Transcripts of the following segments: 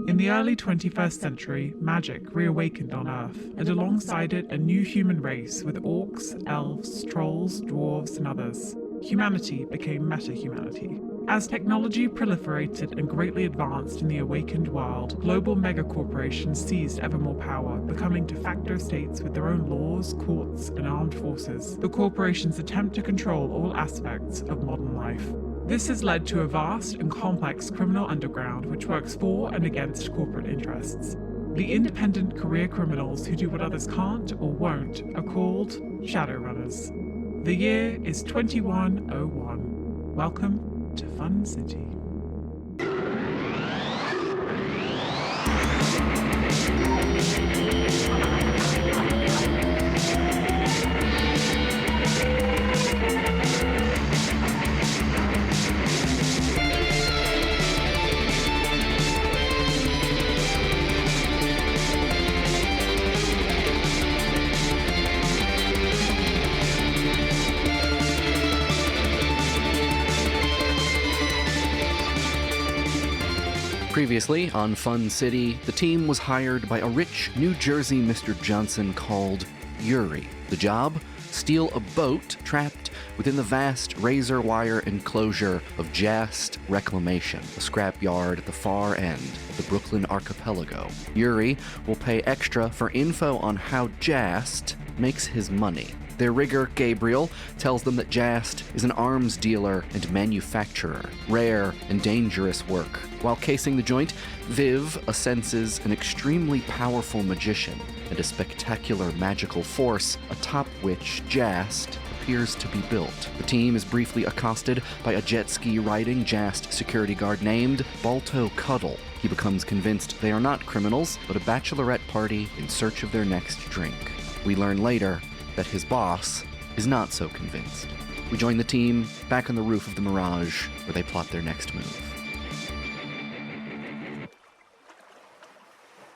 In the early 21st century, magic reawakened on Earth, and alongside it a new human race with orcs, elves, trolls, dwarves, and others. Humanity became meta-humanity. As technology proliferated and greatly advanced in the awakened world, global megacorporations seized ever more power, becoming de facto states with their own laws, courts, and armed forces. The corporations attempt to control all aspects of modern life. This has led to a vast and complex criminal underground which works for and against corporate interests. The independent career criminals who do what others can't or won't are called Shadowrunners. The year is 2101. Welcome to Fun City. Previously on Fun City, the team was hired by a rich New Jersey Mr. Johnson called Yuri. The job? Steal a boat trapped within the vast razor wire enclosure of Jast Reclamation, a scrapyard at the far end of the Brooklyn archipelago. Yuri will pay extra for info on how Jast makes his money. Their rigger, Gabriel, tells them that Jast is an arms dealer and manufacturer, rare and dangerous work. While casing the joint, Viv senses an extremely powerful magician and a spectacular magical force atop which Jast appears to be built. The team is briefly accosted by a jet ski riding Jast security guard named Balto Cuddle. He becomes convinced they are not criminals, but a bachelorette party in search of their next drink. We learn later that his boss is not so convinced. We join the team back on the roof of the Mirage, where they plot their next move.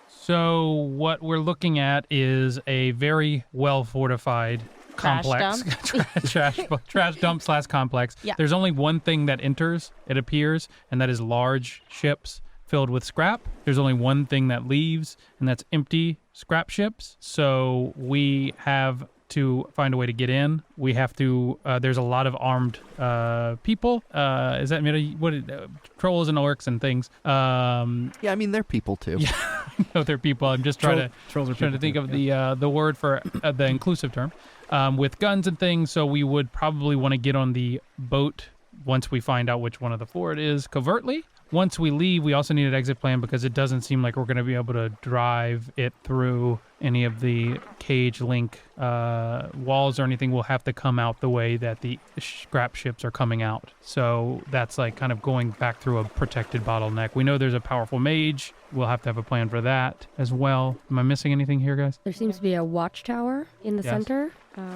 So what we're looking at is a very well-fortified complex. Trash dump / complex. Yeah. There's only one thing that enters, it appears, and that is large ships filled with scrap. There's only one thing that leaves, and that's empty scrap ships. So we have to find a way to get in. We have to, there's a lot of armed people. Is that, trolls and orcs and things. Yeah, I mean, they're people too. Yeah, I know they're people. I'm just trying to think of the word for the inclusive term. With guns and things, so we would probably want to get on the boat once we find out which one of the four it is covertly. Once we leave, we also need an exit plan because it doesn't seem like we're going to be able to drive it through any of the cage link walls or anything. We'll have to come out the way that the scrap ships are coming out. So that's like kind of going back through a protected bottleneck. We know there's a powerful mage. We'll have to have a plan for that as well. Am I missing anything here, guys? There seems to be a watchtower in the center,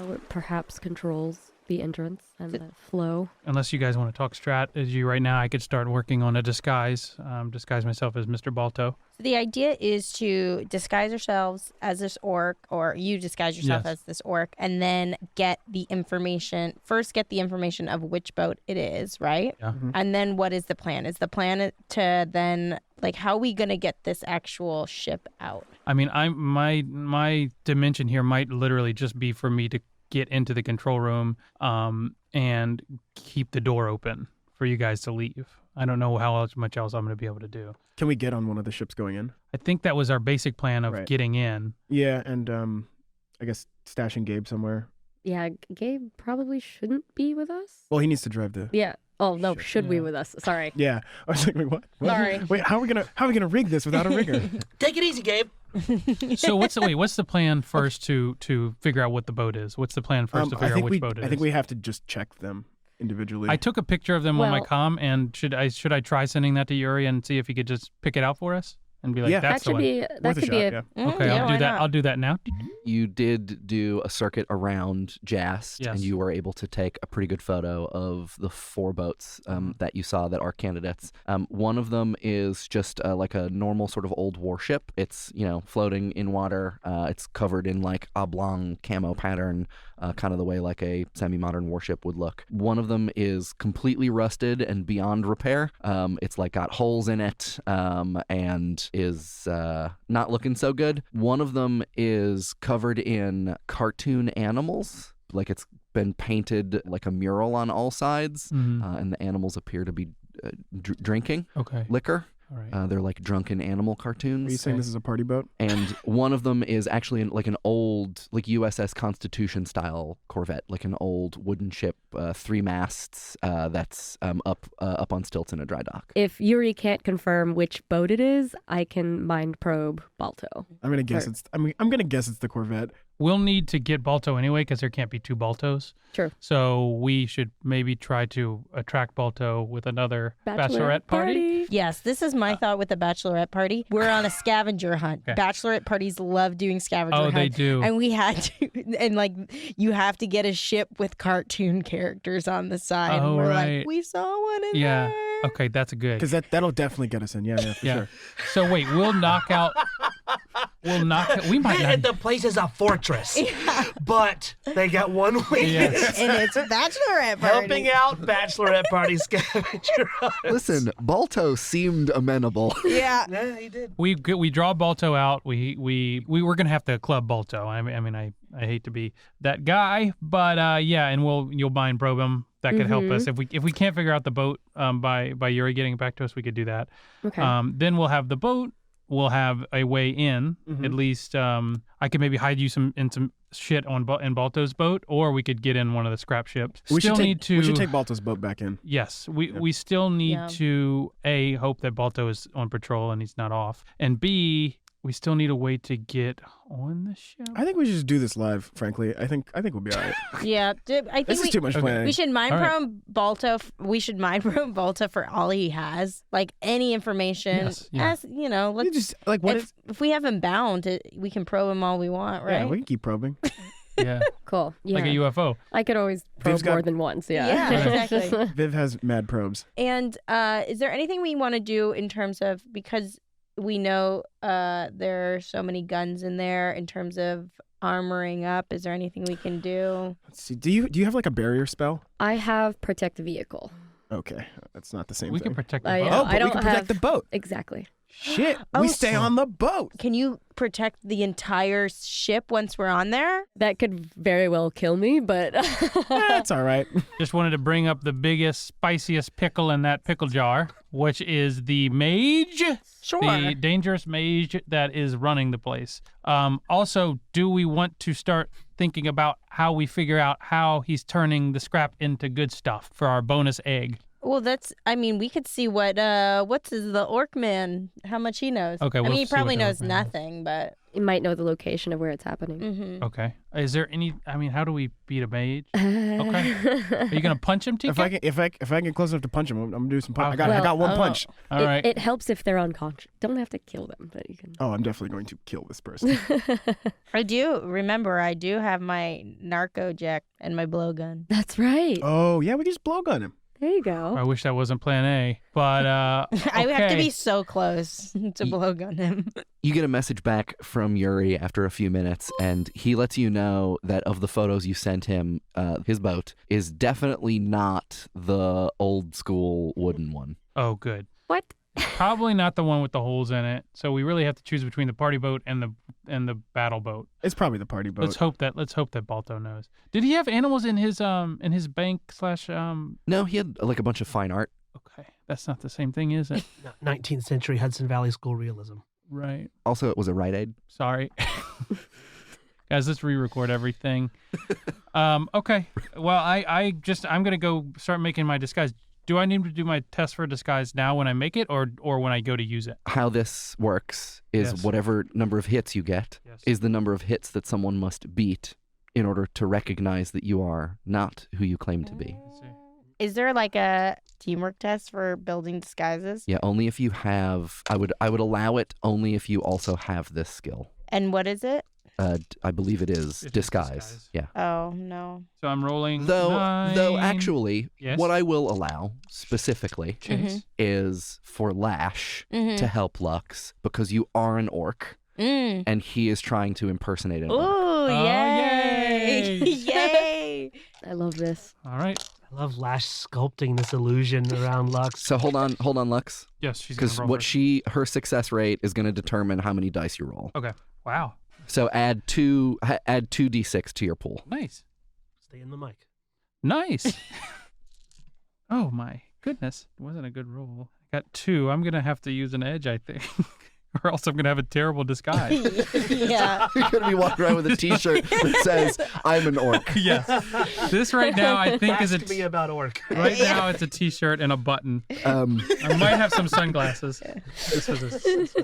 which perhaps controls the entrance and the flow. Unless you guys want to talk strat as you right now, I could start working on a disguise myself as Mr. Balto. So the idea is to disguise ourselves as this orc, or you disguise yourself as this orc, and then get the information of which boat it is, right? Yeah. Mm-hmm. And then what is the plan? Is the plan to then, like, how are we going to get this actual ship out? I mean, my dimension here might literally just be for me to get into the control room and keep the door open for you guys to leave. I don't know how much else I'm going to be able to do. Can we get on one of the ships going in? I think that was our basic plan of getting in. Yeah, and I guess stashing Gabe somewhere. Yeah, Gabe probably shouldn't be with us. Well, he needs to drive the... Yeah. Oh, no, should be with us. Sorry. Yeah. I was like, wait, what? Sorry. Wait, how are we gonna rig this without a rigger? Take it easy, Gabe. So what's the plan first to figure out what the boat is? What's the plan first to figure out which boat it is? I think we have to just check them individually. I took a picture of them on my comm, and should I try sending that to Yuri and see if he could just pick it out for us? and be like, Yeah. that's That the one. that could be a yeah. Okay, yeah, I'll why do that. not? I'll do that now. You did do a circuit around Jast, Yes. and you were able to take a pretty good photo of the 4 boats that you saw that are candidates. One of them is just like a normal sort of old warship. It's, floating in water. It's covered in like oblong camo pattern, kind of the way like a semi-modern warship would look. One of them is completely rusted and beyond repair. It's like got holes in it and is not looking so good. One of them is covered in cartoon animals, like it's been painted like a mural on all sides, and the animals appear to be drinking Okay. liquor. All right. They're like drunken animal cartoons. Are you saying this is a party boat? And one of them is actually like an old, like USS Constitution style corvette, like an old wooden ship, 3 masts, that's up on stilts in a dry dock. If Yuri can't confirm which boat it is, I can mind probe Balto. I'm gonna guess I'm gonna guess it's the Corvette. We'll need to get Balto anyway because there can't be 2 Baltos. True. So we should maybe try to attract Balto with another bachelorette party. Yes, this is my thought with the bachelorette party. We're on a scavenger hunt. Okay. Bachelorette parties love doing scavenger hunts. Oh, they do. And we had to, and like, you have to get a ship with cartoon characters on the side. Oh, and we're right. like, we saw one in Yeah. there. Okay, that's good. Because that'll definitely get us in. Yeah, for Yeah. sure. So wait, we'll knock out. We might not. The place is a fortress, but they got one wing Yes. And it's bachelorette party. helping out bachelorette party scavenger hunts. Listen, Balto seemed amenable. Yeah. Yeah, he did. We draw Balto out. We were gonna have to club Balto. I mean, I hate to be that guy, but yeah, and you'll mind probe him. That could help us if we can't figure out the boat by Yuri getting it back to us. We could do that. Okay. Then we'll have the boat. We'll have a way in. At least I could maybe hide you some shit in Balto's boat, or we could get in one of the scrap ships. We should need to. We should take Balto's boat back in. Yes, we still need to hope that Balto is on patrol and he's not off, and B, we still need a way to get on the ship. I think we should just do this live. Frankly, I think we'll be all right. Yeah. I think This is too much planning. we should mind All right. probe Balto. We should mind probe Balto for all he has, like any information. Yes, yeah. As you know, We let's just like what if we have him bound, we can probe him all we want, right? Yeah, we can keep probing. Yeah, Cool. Yeah. like a UFO. I could always probe Viv's got- more than once. Yeah. Yeah, exactly. Viv has mad probes. And is there anything we want to do in terms of, because we know there are so many guns in there, in terms of armoring up? Is there anything we can do? Let's see. Do you have like a barrier spell? I have protect vehicle. Okay, that's not the same We thing. can protect the I boat. know. Oh, but I don't we can protect have- the boat. Exactly. Shit, Oh, we stay on the boat. Can you protect the entire ship once we're on there? That could very well kill me, but That's all right. Just wanted to bring up the biggest, spiciest pickle in that pickle jar, which is the mage. Sure. The dangerous mage that is running the place. Also, do we want to start thinking about how we figure out how he's turning the scrap into good stuff for our bonus egg? Well, we could see what's the orc man, how much he knows. Okay, I we'll mean, he see what probably the knows orc man knows. nothing, but. you might know the location of where it's happening. Mm-hmm. Okay. Is there any? How do we beat a mage? Okay. Are you gonna punch him, TK? If I can get close enough to punch him, I'm gonna do some punch. I Well, got one punch. All right. It helps if they're unconscious. Don't have to kill them, but you can. Oh, I'm definitely going to kill this person. I do have my narco jack and my blowgun. That's right. Oh yeah, we can just blowgun him. There you go. I wish that wasn't Plan A, but I would have to okay. be so close to blowgun him. You get a message back from Yuri after a few minutes, and he lets you know that of the photos you sent him, his boat is definitely not the old school wooden one. Oh, good. What? Probably not the one with the holes in it. So we really have to choose between the party boat and the battle boat. It's probably the party boat. Let's hope that Balto knows. Did he have animals in his bank / No, he had like a bunch of fine art. Okay, that's not the same thing, is it? 19th century Hudson Valley School realism. Right. Also, it was a Rite Aid. Sorry. Guys, let's re-record everything. Okay. Well, I'm gonna go start making my disguise. Do I need to do my test for disguise now when I make it, or when I go to use it? How this works is Yes. whatever number of hits you get Yes. is the number of hits that someone must beat in order to recognize that you are not who you claim to be. Let's see. Is there like a teamwork test for building disguises? Yeah, only if you have. I would allow it only if you also have this skill. And what is it? I believe it is It is disguise. disguise. Yeah. Oh, no. So I'm rolling Though 9. actually, Yes? what I will allow specifically Chase. is for Lash Mhm. to help Lux because you are an orc Mm. and he is trying to impersonate an orc. Ooh, yay. yay. Yay. I love this. All right. I love Lash sculpting this illusion around Lux. So hold on, Lux, Yes, she's going because to roll first. her success rate is going to determine how many dice you roll. Okay. Wow. So add two d6 to your pool. Nice. Stay in the mic. Nice. Oh, my goodness. It wasn't a good roll. I got 2. I'm going to have to use an edge, I think. Or else I'm going to have a terrible disguise. Yeah. You're going to be walking around with a t-shirt that says, I'm an orc. Yes. This right now, I think, is Ask me about orc. right now it's a t-shirt and a button. I might have some sunglasses. This was a 6.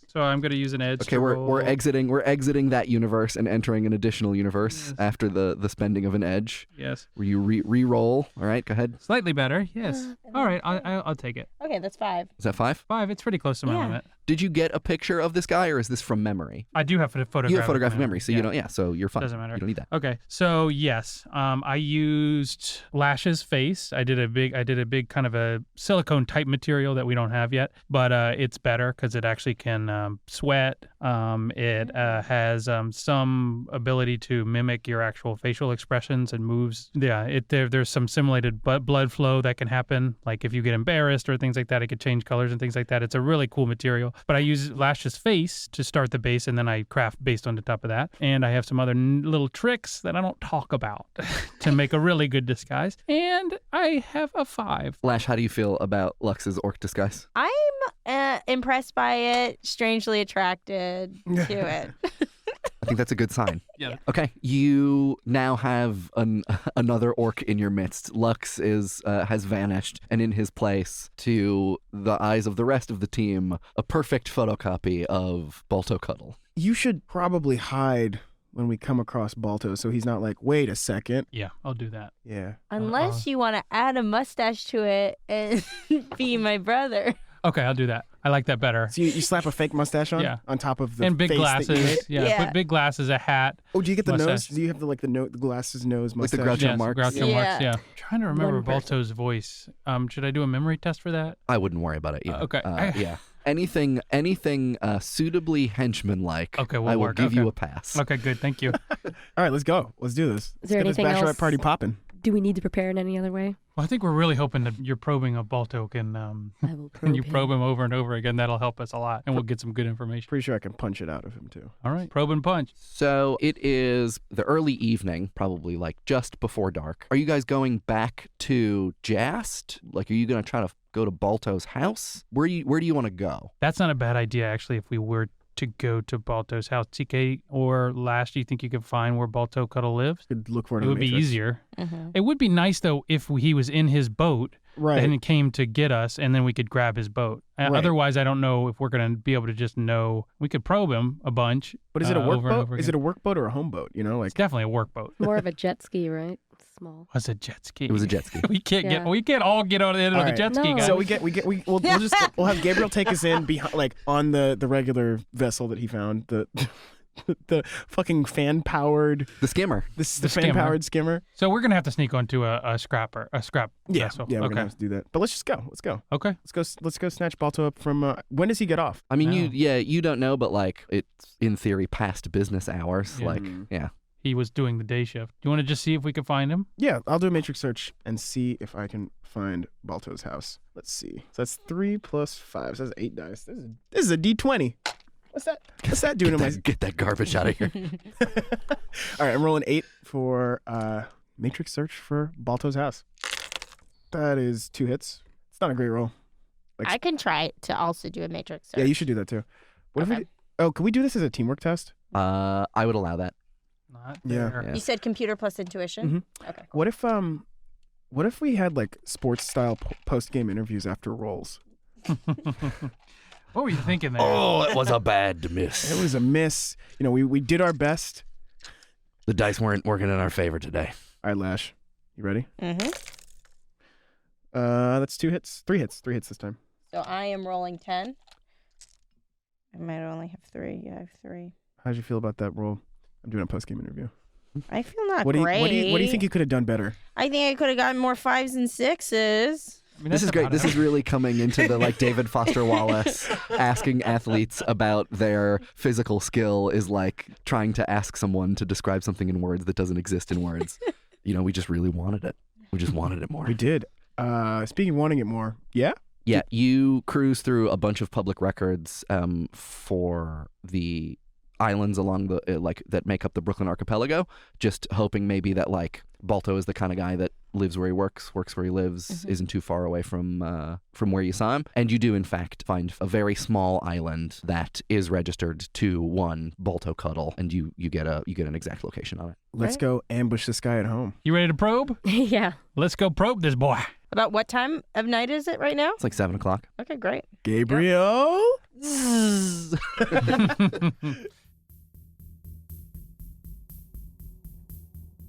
So I'm going to use an edge. Okay, to we're roll. exiting that universe and entering an additional universe after the spending of an edge. Yes. Where you re-roll. All right, go ahead. Slightly better. Yes. All right. I'll take it. Okay, that's 5. Is that 5? 5. It's pretty close to my Yeah. limit. Did you get a picture of this guy, or is this from memory? I do have a photograph. You have photographic of memory, so you don't. Yeah, so you're fine. Doesn't matter. You don't need that. Okay, so yes, I used Lash's face. I did a big kind of a silicone type material that we don't have yet, but it's better because it actually can sweat. It has some ability to mimic your actual facial expressions and moves. Yeah, there's some simulated blood flow that can happen. Like if you get embarrassed or things like that, it could change colors and things like that. It's a really cool material. But I use Lash's face to start the base, and then I craft based on the top of that. And I have some other little tricks that I don't talk about to make a really good disguise. And I have a 5. Lash, how do you feel about Lux's orc disguise? I'm impressed by it, strangely attracted to it. I think that's a good sign. Yeah. Okay, you now have another orc in your midst. Lux has vanished, and in his place, to the eyes of the rest of the team, a perfect photocopy of Balto Cuddle. You should probably hide when we come across Balto so he's not like, wait a second. Yeah, I'll do that. Yeah. Unless you want to add a mustache to it and be my brother. Okay, I'll do that. I like that better. So you slap a fake mustache on? Yeah. On top of the And big face that you made? glasses. Yeah, Yeah. put big glasses, a hat. Oh, do you get the nose? Mustache. Do you have the glasses nose Like the mustache? Groucho Yes, Marx? Groucho Yeah. Marx, yeah. Trying to remember One person. Balto's voice. Should I do a memory test for that? I wouldn't worry about it. Yeah. Okay. Yeah. Anything suitably henchman-like, Okay, will I will work. give Okay. you a pass. Okay, good. Thank you. All right, let's go. Let's do this. Is there Let's get anything this bachelorette else? party popping. Do we need to prepare in any other way? Well, I think we're really hoping that your probing of Balto can, I will probe when you him. probe him over and over again, that'll help us a lot, and we'll get some good information. Pretty sure I can punch it out of him too. All right, probe and punch. So it is the early evening, probably like just before dark. Are you guys going back to Jast? Like, are you going to try to go to Balto's house? Where do you want to go? That's not a bad idea, actually, if we were to go to Balto's house. TK or Lash, do you think you could find where Balto Cuddle lives? Could look for it. It on would be Matrix. easier. Mm-hmm. It would be nice, though, if he was in his boat Right. and came to get us, and then we could grab his boat. Right. Otherwise, I don't know if we're going to be able to just know. We could probe him a bunch. But is it a work over and boat? over Is again. it a work boat or a home boat? You know, like It's definitely a work boat. More of a jet ski, right? Small. What's a jet ski? It was a jet ski. We can't Yeah. we can't all get on the end of All the right. jet ski, No. guys. so we'll have Gabriel take us in behind, like on the regular vessel that he found, the fucking fan powered The skimmer. the skimmer. fan powered skimmer. So we're gonna have to sneak onto a scrap Yeah, vessel. yeah, we're okay. gonna have to do that. But let's just go. Let's go. Okay. Let's go snatch Balto up from. When does he get off? I mean, No. you don't know, but like it's in theory past business hours. Yeah. Like, yeah. He was doing the day shift. Do you want to just see if we can find him? Yeah, I'll do a matrix search and see if I can find Balto's house. Let's see. So that's 3 + 5. So that's 8 dice. This is a D20. What's that? What's that doing to my? Get that garbage out of here. All right, I'm rolling 8 for matrix search for Balto's house. That is 2 hits. It's not a great roll. Like- I can try to also do a matrix search. Yeah, you should do that too. What if Okay. we? Oh, can we do this as a teamwork test? I would allow that. Not Yeah. there. Yeah. You said computer plus intuition? Okay. What if we had like sports style post game interviews after rolls? What were you thinking there? Oh, it was a bad miss. It was a miss. You know, we did our best. The dice weren't working in our favor today. All right, Lash, you ready? Mm-hmm. That's 2 hits. 3 hits. 3 hits this time. So I am rolling 10. I might only have 3. Yeah, I have 3. How'd you feel about that roll? I'm doing a post-game interview. I feel not What great. do you think you could have done better? I think I could have gotten more 5s and 6s. I mean, This is great. This is really coming into the like David Foster Wallace asking athletes about their physical skill is like trying to ask someone to describe something in words that doesn't exist in words. We just really wanted it. We just wanted it more. We did. Speaking of wanting it more, yeah? Yeah, you cruise through a bunch of public records for the islands along the that make up the Brooklyn archipelago, just hoping maybe that like Balto is the kind of guy that lives where he works where he lives, isn't too far away from where you saw him. And you do in fact find a very small island that is registered to one Balto Cuddle, and you get an exact location on it. Let's go ambush this guy at home. You ready to probe? Yeah. Let's go probe this boy. About what time of night is it right now? It's like 7 o'clock. Okay, great. Gabriel?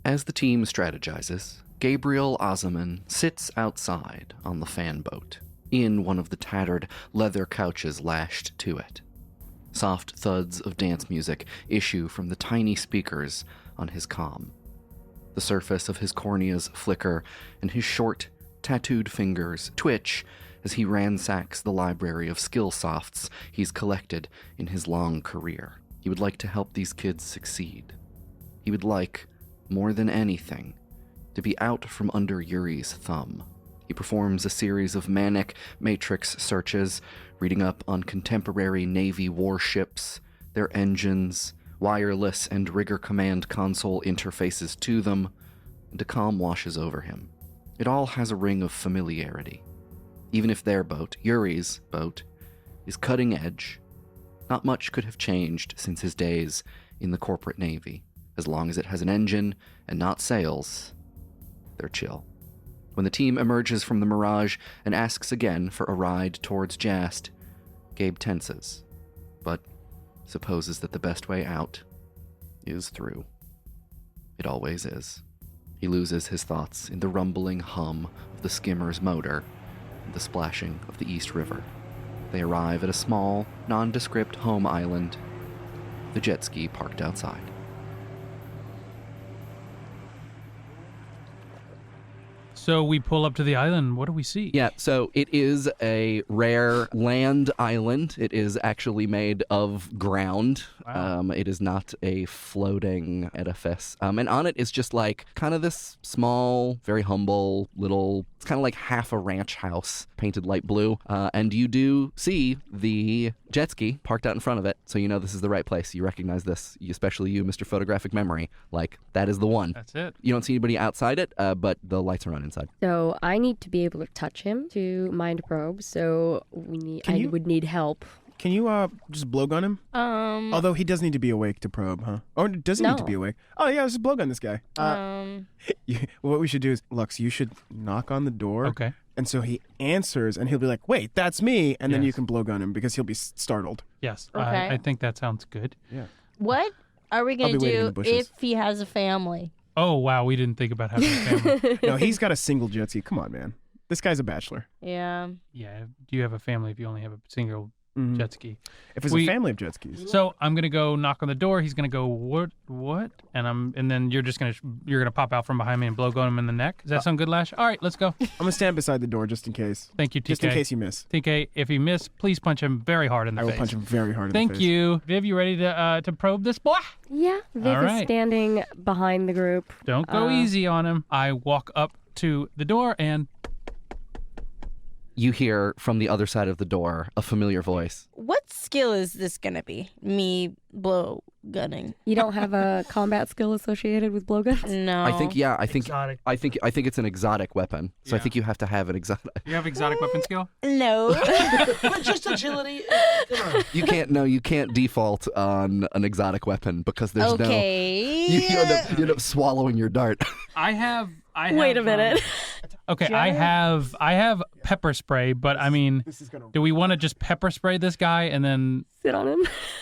As the team strategizes, Gabriel Ozaman sits outside on the fan boat, in one of the tattered leather couches lashed to it. Soft thuds of dance music issue from the tiny speakers on his comm. The surface of his corneas flicker, and his short, tattooed fingers twitch as he ransacks the library of skill softs he's collected in his long career. He would like to help these kids succeed. He would like, more than anything, to be out from under Yuri's thumb. He performs a series of manic matrix searches, reading up on contemporary Navy warships, their engines, wireless and rigger command console interfaces to them, and a calm washes over him. It all has a ring of familiarity. Even if their boat, Yuri's boat, is cutting edge, not much could have changed since his days in the corporate Navy. As long as it has an engine and not sails, they're chill. When the team emerges from the mirage and asks again for a ride towards Jast, Gabe tenses, but supposes that the best way out is through. It always is. He loses his thoughts in the rumbling hum of the skimmer's motor and the splashing of the East River. They arrive at a small, nondescript home island, the jet ski parked outside. So we pull up to the island. What do we see? Yeah, so it is a rare land island. It is actually made of ground. Wow. It is not a floating edifice. And on it is just like kind of this small, very humble little, it's kind of like half a ranch house painted light blue. And you do see the jet ski parked out in front of it. So you know this is the right place. You recognize this, especially you, Mr. Photographic Memory. Like, that is the one. That's it. You don't see anybody outside it, but the lights are on inside. So I need to be able to touch him to mind probe. So I would need help. Can you just blowgun him? Although he does need to be awake to probe, huh? Or does he need to be awake? Oh yeah, just blowgun this guy. What we should do is, Lux, you should knock on the door. Okay. And so he answers, and he'll be like, "Wait, that's me," and then you can blowgun him because he'll be startled. Yes. Okay. I think that sounds good. Yeah. What are we going to waiting in do the bushes. if he has a family? Oh, wow. We didn't think about having a family. No, he's got a single jet ski. Come on, man. This guy's a bachelor. Yeah. Yeah. Do you have a family if you only have a single jet ski? If it's a family of jet skis. So I'm gonna go knock on the door. He's gonna go, what? And then you're gonna pop out from behind me and blow him in the neck. Does that sound good, Lash? All right, let's go. I'm gonna stand beside the door just in case. Thank you, TK. Just in case you miss. TK, if you miss, please punch him very hard in the face. I will punch him very hard in the face. Thank you. Viv, you ready to probe this boy? Yeah, Viv All right. is standing behind the group. Don't go easy on him. I walk up to the door and You hear from the other side of the door a familiar voice. What skill is this going to be? Me blow gunning. You don't have a combat skill associated with blowguns? No. I think Exotic. I think it's an exotic weapon. So I Yeah. think you have to have an exotic. you have exotic weapon skill? No. But just agility. You can't default on an exotic weapon because there's Okay. you end up swallowing your dart. I have Wait a minute. Okay, I have pepper spray, but I mean, do we want to just pepper spray this guy and then sit on him?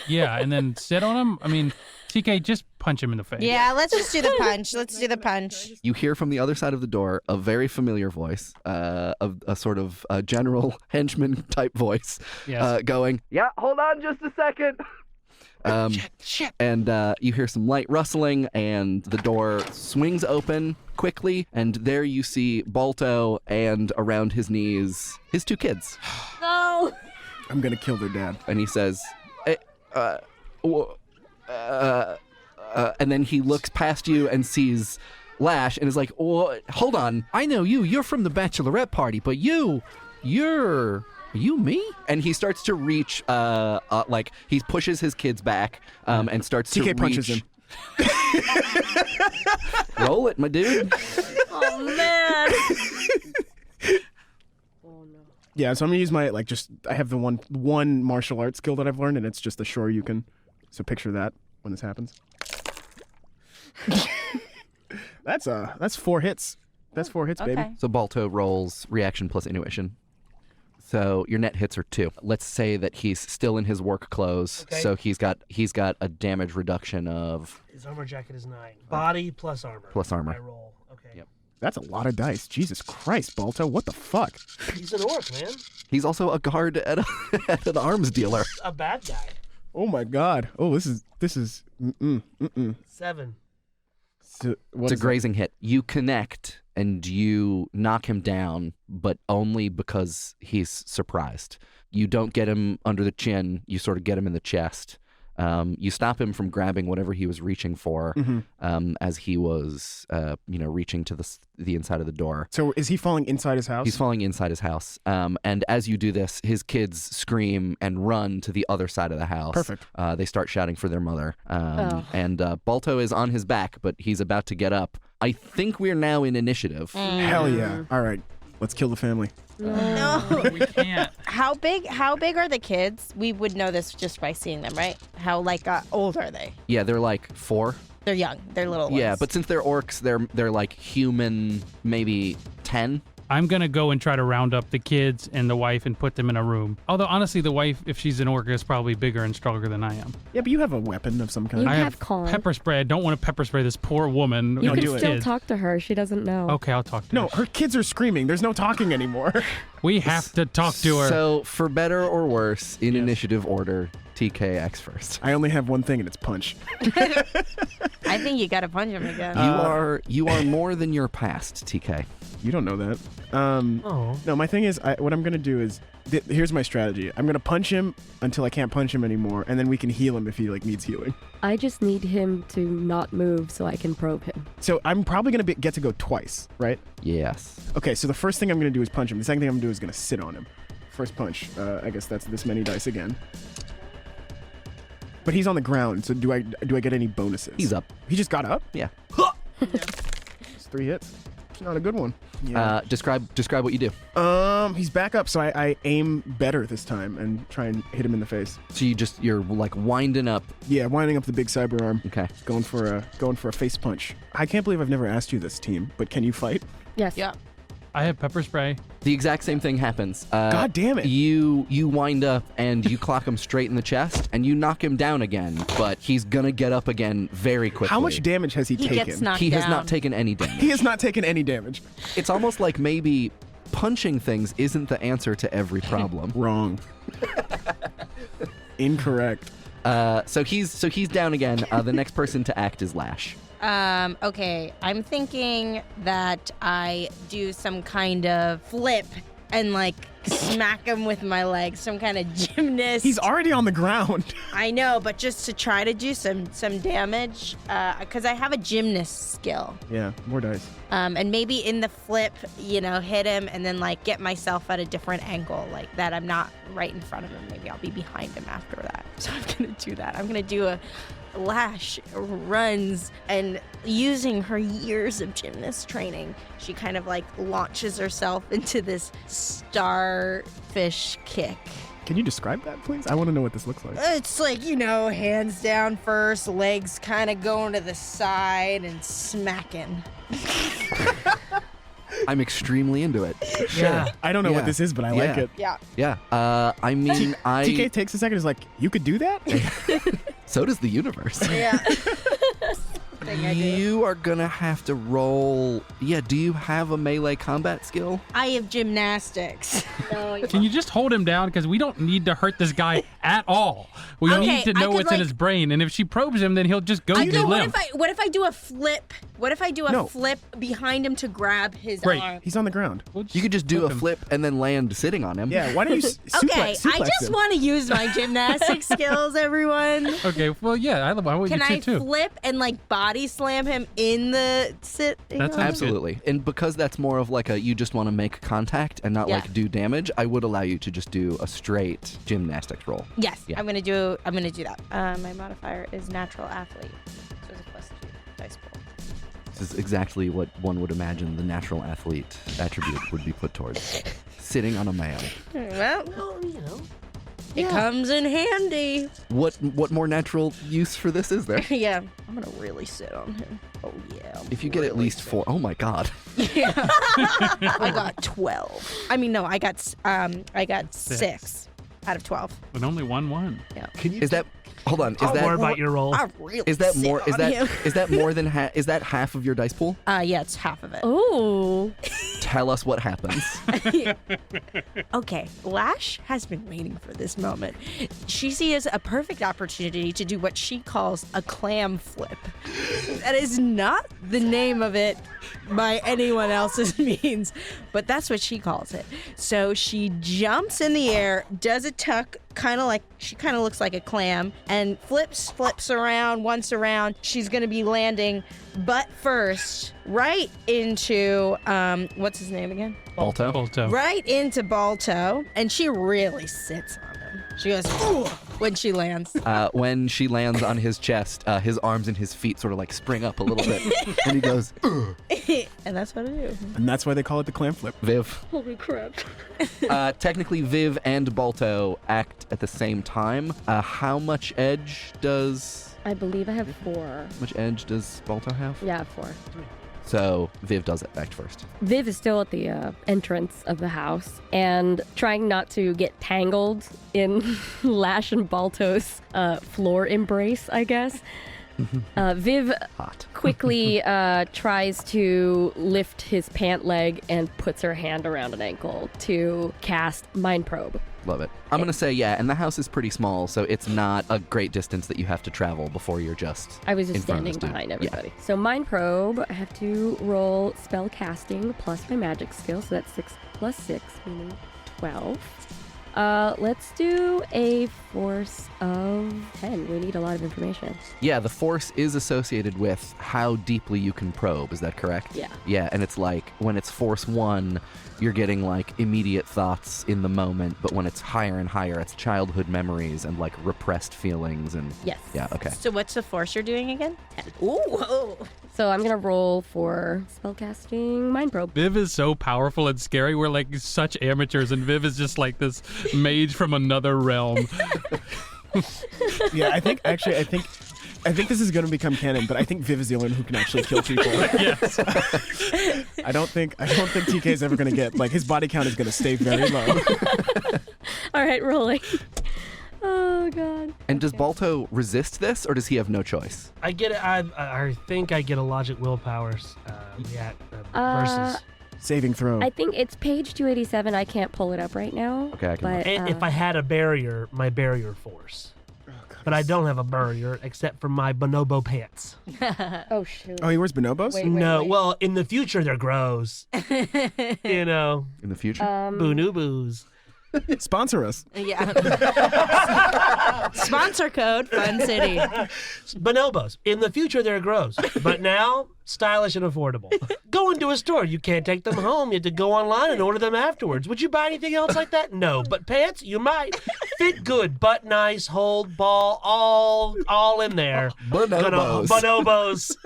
Yeah, and then sit on him? I mean, TK, just punch him in the face. Yeah, let's just do the punch. Let's do the punch. You hear from the other side of the door a very familiar voice, a sort of general henchman type voice, going, "Yeah, hold on just a second." Shit. And you hear some light rustling, and the door swings open quickly, and there you see Balto, and around his knees, his 2 kids. No. I'm gonna kill their dad. And he says, and then he looks past you and sees Lash, and is like, hold on, I know you. You're from the bachelorette party, but you're... Are you me? And he starts to reach, like, he pushes his kids back and starts to reach. TK punches him. Roll it, my dude. Oh, man. Yeah, so I'm going to use my, I have the one martial arts skill that I've learned, and it's just the shore you can. So picture that when this happens. That's 4 hits. That's 4 hits, Okay. baby. So Balto rolls reaction plus intuition. So your net hits are 2. Let's say that he's still in his work clothes, so he's got a damage reduction of... His armor jacket is 9. Body plus armor. Plus armor. I roll. Okay. Yep. That's a lot of dice. Jesus Christ, Balto, what the fuck? He's an orc, man. He's also a guard at an arms dealer. A bad guy. Oh my God. Oh, this is. 7. So, It's a grazing hit. You connect and you knock him down, but only because he's surprised. You don't get him under the chin. You sort of get him in the chest. You stop him from grabbing whatever he was reaching for as he was, reaching to the inside of the door. So is he falling inside his house? He's falling inside his house. And as you do this, his kids scream and run to the other side of the house. Perfect. They start shouting for their mother. And Balto is on his back, but he's about to get up. I think we're now in initiative. Hell yeah. All right. Let's kill the family. No. We can't. How big are the kids? We would know this just by seeing them, right? How old are they? Yeah, they're like 4. They're young. They're little ones. Yeah, but since they're orcs, they're like human, maybe 10. I'm going to go and try to round up the kids and the wife and put them in a room. Although, honestly, the wife, if she's an orc, is probably bigger and stronger than I am. Yeah, but you have a weapon of some kind. You I have have calm. pepper spray. I don't want to pepper spray this poor woman. You and can these still kids. talk to her. She doesn't know. Okay, I'll talk to her. No, her kids are screaming. There's no talking anymore. We have to talk to her. So, for better or worse, in initiative order, TK acts first. I only have one thing, and it's punch. I think you got to punch him again. You are more than your past, TK. You don't know that. No, my thing is, what I'm going to do is, here's my strategy. I'm going to punch him until I can't punch him anymore, and then we can heal him if he needs healing. I just need him to not move so I can probe him. So I'm probably going to get to go twice, right? Yes. Okay, so the first thing I'm going to do is punch him. The second thing I'm going to do is going to sit on him. First punch. I guess that's this many dice again. But he's on the ground, so do I get any bonuses? He's up. He just got up? Yeah. It's 3 hits. It's not a good one. Yeah. Describe what you do. He's back up, so I aim better this time and try and hit him in the face. So you're like winding up. Yeah, winding up the big cyber arm. Okay. Going for a face punch. I can't believe I've never asked you this, team, but can you fight? Yes. Yeah. I have pepper spray. The exact same thing happens. God damn it. You wind up and you clock him straight in the chest and you knock him down again, but he's gonna get up again very quickly. How much damage has he taken? Gets knocked He has down. not taken any damage. He has not taken any damage. It's almost like maybe punching things isn't the answer to every problem. Wrong. Incorrect. So he's down again. The next person to act is Lash. Okay, I'm thinking that I do some kind of flip and smack him with my legs, some kind of gymnast. He's already on the ground. I know, but just to try to do some damage, because I have a gymnast skill. Yeah, more dice. And maybe in the flip, hit him and then get myself at a different angle, like that I'm not right in front of him. Maybe I'll be behind him after that. So I'm gonna do that. I'm gonna do a Lash runs, and using her years of gymnast training, she kind of launches herself into this starfish kick. Can you describe that, please? I want to know what this looks like. It's hands down first, legs kind of going to the side and smacking. I'm extremely into it. Yeah. I don't know what this is, but I like it. Yeah. Yeah. I mean, TK takes a second. Is like, you could do that. So does the universe. Yeah. Thing I do. You are gonna have to roll. Yeah. Do you have a melee combat skill? I have gymnastics. Can you just hold him down? Because we don't need to hurt this guy at all. We Okay, need to I know could, what's in his brain. And if she probes him, then he'll just go What limp. if I do a flip? What if I do a No. flip behind him to grab his Great. arm? He's on the ground. You could just do flip a him. flip and then land sitting on him. Yeah. Why don't you Okay, suplex I just him? want to use my gymnastic skills, everyone. Okay, well, yeah, I want Can you I to too. flip and like body slam him in the sit? That sounds Absolutely. And because that's more of like a you just want to make contact and not Yeah. like do damage, I would allow you to just do a straight gymnastics roll. Yes, Yeah. I'm gonna do that. My modifier is natural athlete, so it's a +2 dice pool. This is exactly what one would imagine the natural athlete attribute would be put towards. Sitting on a male. Well, Well, you know. it comes in handy. What more natural use for this is there? Yeah, I'm gonna really sit on him. Oh yeah. If you get at least 4, oh my god. Yeah. I got 12. I mean, no, I got 6 out of 12. With only 1-1. Can you Is that hold on, is Don't worry that about your roll. I really is that sit more is on that him. is that more than is that half of your dice pool? Yeah, it's half of it. Oh. Tell us what happens. Okay, Lash has been waiting for this moment. She sees a perfect opportunity to do what she calls a clam flip. That is not the name of it by anyone else's means, but that's what she calls it. So she jumps in the air, does a tuck, kind of looks like a clam, and flips around, once around. She's gonna be landing butt first right into what's his name again? Balto. Right into Balto, and she really sits on him. She goes, "Ooh," when she lands. When she lands on his chest, his arms and his feet sort of like spring up a little bit, and he goes, "Ugh." And that's what I do. And that's why they call it the clam flip. Viv. Holy crap. Technically, Viv and Balto act at the same time. How much edge does I believe I have 4. Balto have? Yeah, 4. So Viv does act first. Viv is still at the entrance of the house and trying not to get tangled in Lash and Balto's floor embrace, I guess. Viv Hot. quickly tries to lift his pant leg and puts her hand around an ankle to cast Mind Probe. Love it. I'm going to say, yeah, and the house is pretty small, so it's not a great distance that you have to travel before you're just I was in just front of standing this dude. behind Yeah. everybody. So Mind Probe, I have to roll spell casting plus my magic skill, so that's 6 plus 6, meaning 12. Let's do a force of 10. We need a lot of information. Yeah, the force is associated with how deeply you can probe. Is that correct? Yeah. Yeah, and it's like when it's force 1, you're getting like immediate thoughts in the moment, but when it's higher and higher, it's childhood memories and like repressed feelings and Yes. yeah, okay. So what's the force you're doing again? 10. Ooh, whoa. So I'm gonna roll for spellcasting Mind Probe. Viv is so powerful and scary. We're like such amateurs, and Viv is just like this mage from another realm. Yeah, I think this is going to become canon, but I think Viv is the only one who can actually kill people. Yes. I don't think TK is ever going to get, like, his body count is going to stay very low. All right, rolling. Oh god. And does Balto resist this, or does he have no choice? I get it. I think I get a logic willpowers versus. Saving throw. I think it's page 287. I can't pull it up right now. Okay, I can But, And if I had a barrier, my barrier force. But I don't have a barrier except for my bonobo pants. oh shoot. Oh, he wears bonobos? Wait. No, well, in the future they're gross. You know, In the future? bonobos. Sponsor us. Yeah. Sponsor code Fun City. Bonobos. In the future they're gross, but now stylish and affordable. Go into a store. You can't take them home. You have to go online and order them afterwards. Would you buy anything else like that? No. But pants, you might. Fit good, butt nice, hold, ball, all in there. Bonobos. Bonobos.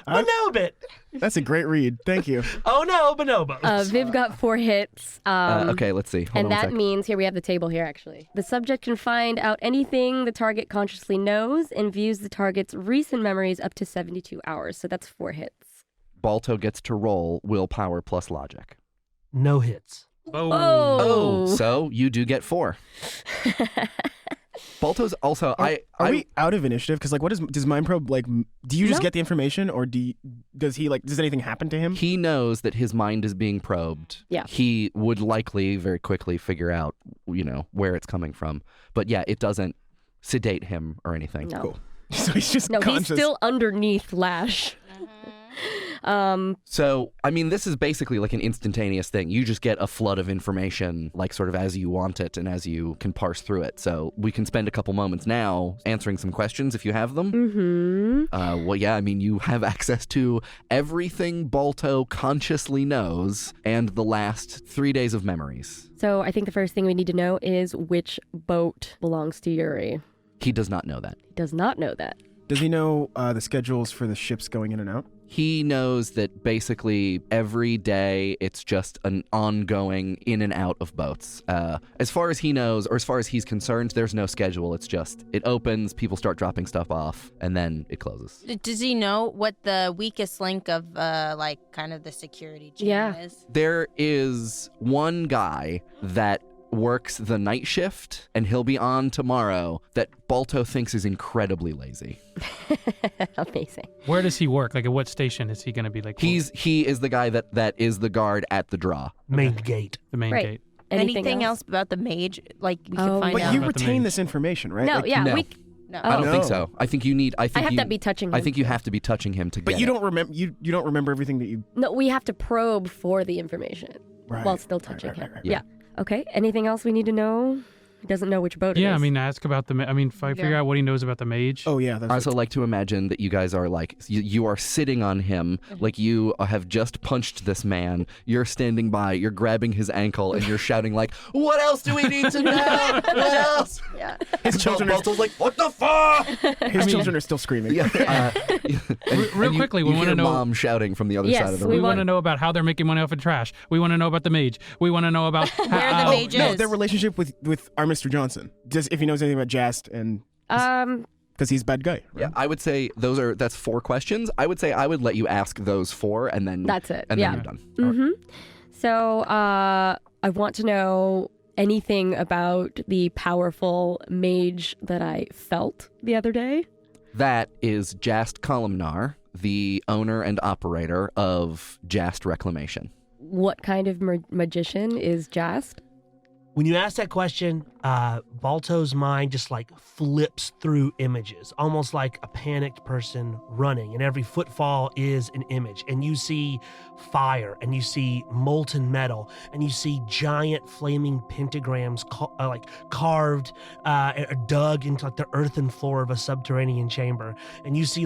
Bonobit. That's a great read. Thank you. Oh no, bonobos. Viv got 4 hits. Okay, let's see. Hold And on one that sec. means, here we have the table here actually. The subject can find out anything the target consciously knows and views the target's recent memories up to 72 hours. So that's 4 hits. Balto gets to roll willpower plus logic. No hits. Oh, so you do get 4. Balto's also. Are we out of initiative? Because what does Mind Probe do you just get the information, or does anything happen to him? He knows that his mind is being probed. Yeah. He would likely very quickly figure out, where it's coming from. But yeah, it doesn't sedate him or anything. No. Cool. So he's just conscious. He's still underneath Lash. So, this is basically like an instantaneous thing. You just get a flood of information, sort of as you want it and as you can parse through it. So we can spend a couple moments now answering some questions if you have them. Mm-hmm. You have access to everything Balto consciously knows and the last 3 days of memories. So I think the first thing we need to know is which boat belongs to Yuri. He does not know that. He does not know that. Does he know the schedules for the ships going in and out? He knows that basically every day it's just an ongoing in and out of boats. As far as he knows, or as far as he's concerned, there's no schedule. It's just, it opens, people start dropping stuff off, and then it closes. Does he know what the weakest link of, kind of the security chain is? There is one guy that works the night shift, and he'll be on tomorrow, that Balto thinks is incredibly lazy. Amazing. Where does he work? At what station is he going to be? He is the guy that is the guard at the draw. Main gate. The main Right. gate. Anything else about the mage? We can find But out. you about the retain mage. this information, right? No, Like, yeah. no. No. I don't Oh. think so. I think you need. I I have you, to be touching him. I think you have to be touching him to get But you it. don't remember. You don't remember everything that you. No, we have to probe for the information Right. while still touching him. Right. Yeah. Okay. Anything else we need to know? He doesn't know which boat it is. Ask about the. If I figure out what he knows about the mage. Oh yeah. That's I also like to imagine that you guys are you are sitting on him, like you have just punched this man. You're standing by, you're grabbing his ankle, and you're shouting "What else do we need to know? What else?" Yeah. his children. Balto's like, "What the fuck?" His children are still screaming. Real quickly, we you wanna hear know- Mom shouting from the other Yes, side of the We room. want to know about how they're making money off of trash. We want to know about the mage. We want to know about Where the mage No, is. their relationship with our Mr. Johnson. Just if he knows anything about Jast and because he's a bad guy. Right? Yeah, I would say that's 4 questions. I would say I would let you ask those 4, and then That's it, and yeah. then you're done. Mm-hmm. So I want to know anything about the powerful mage that I felt the other day. That is Jast Columnar, the owner and operator of Jast Reclamation. What kind of magician is Jast? When you ask that question, Balto's mind just flips through images, almost like a panicked person running, and every footfall is an image. And you see fire, and you see molten metal, and you see giant flaming pentagrams carved or dug into the earthen floor of a subterranean chamber. And you see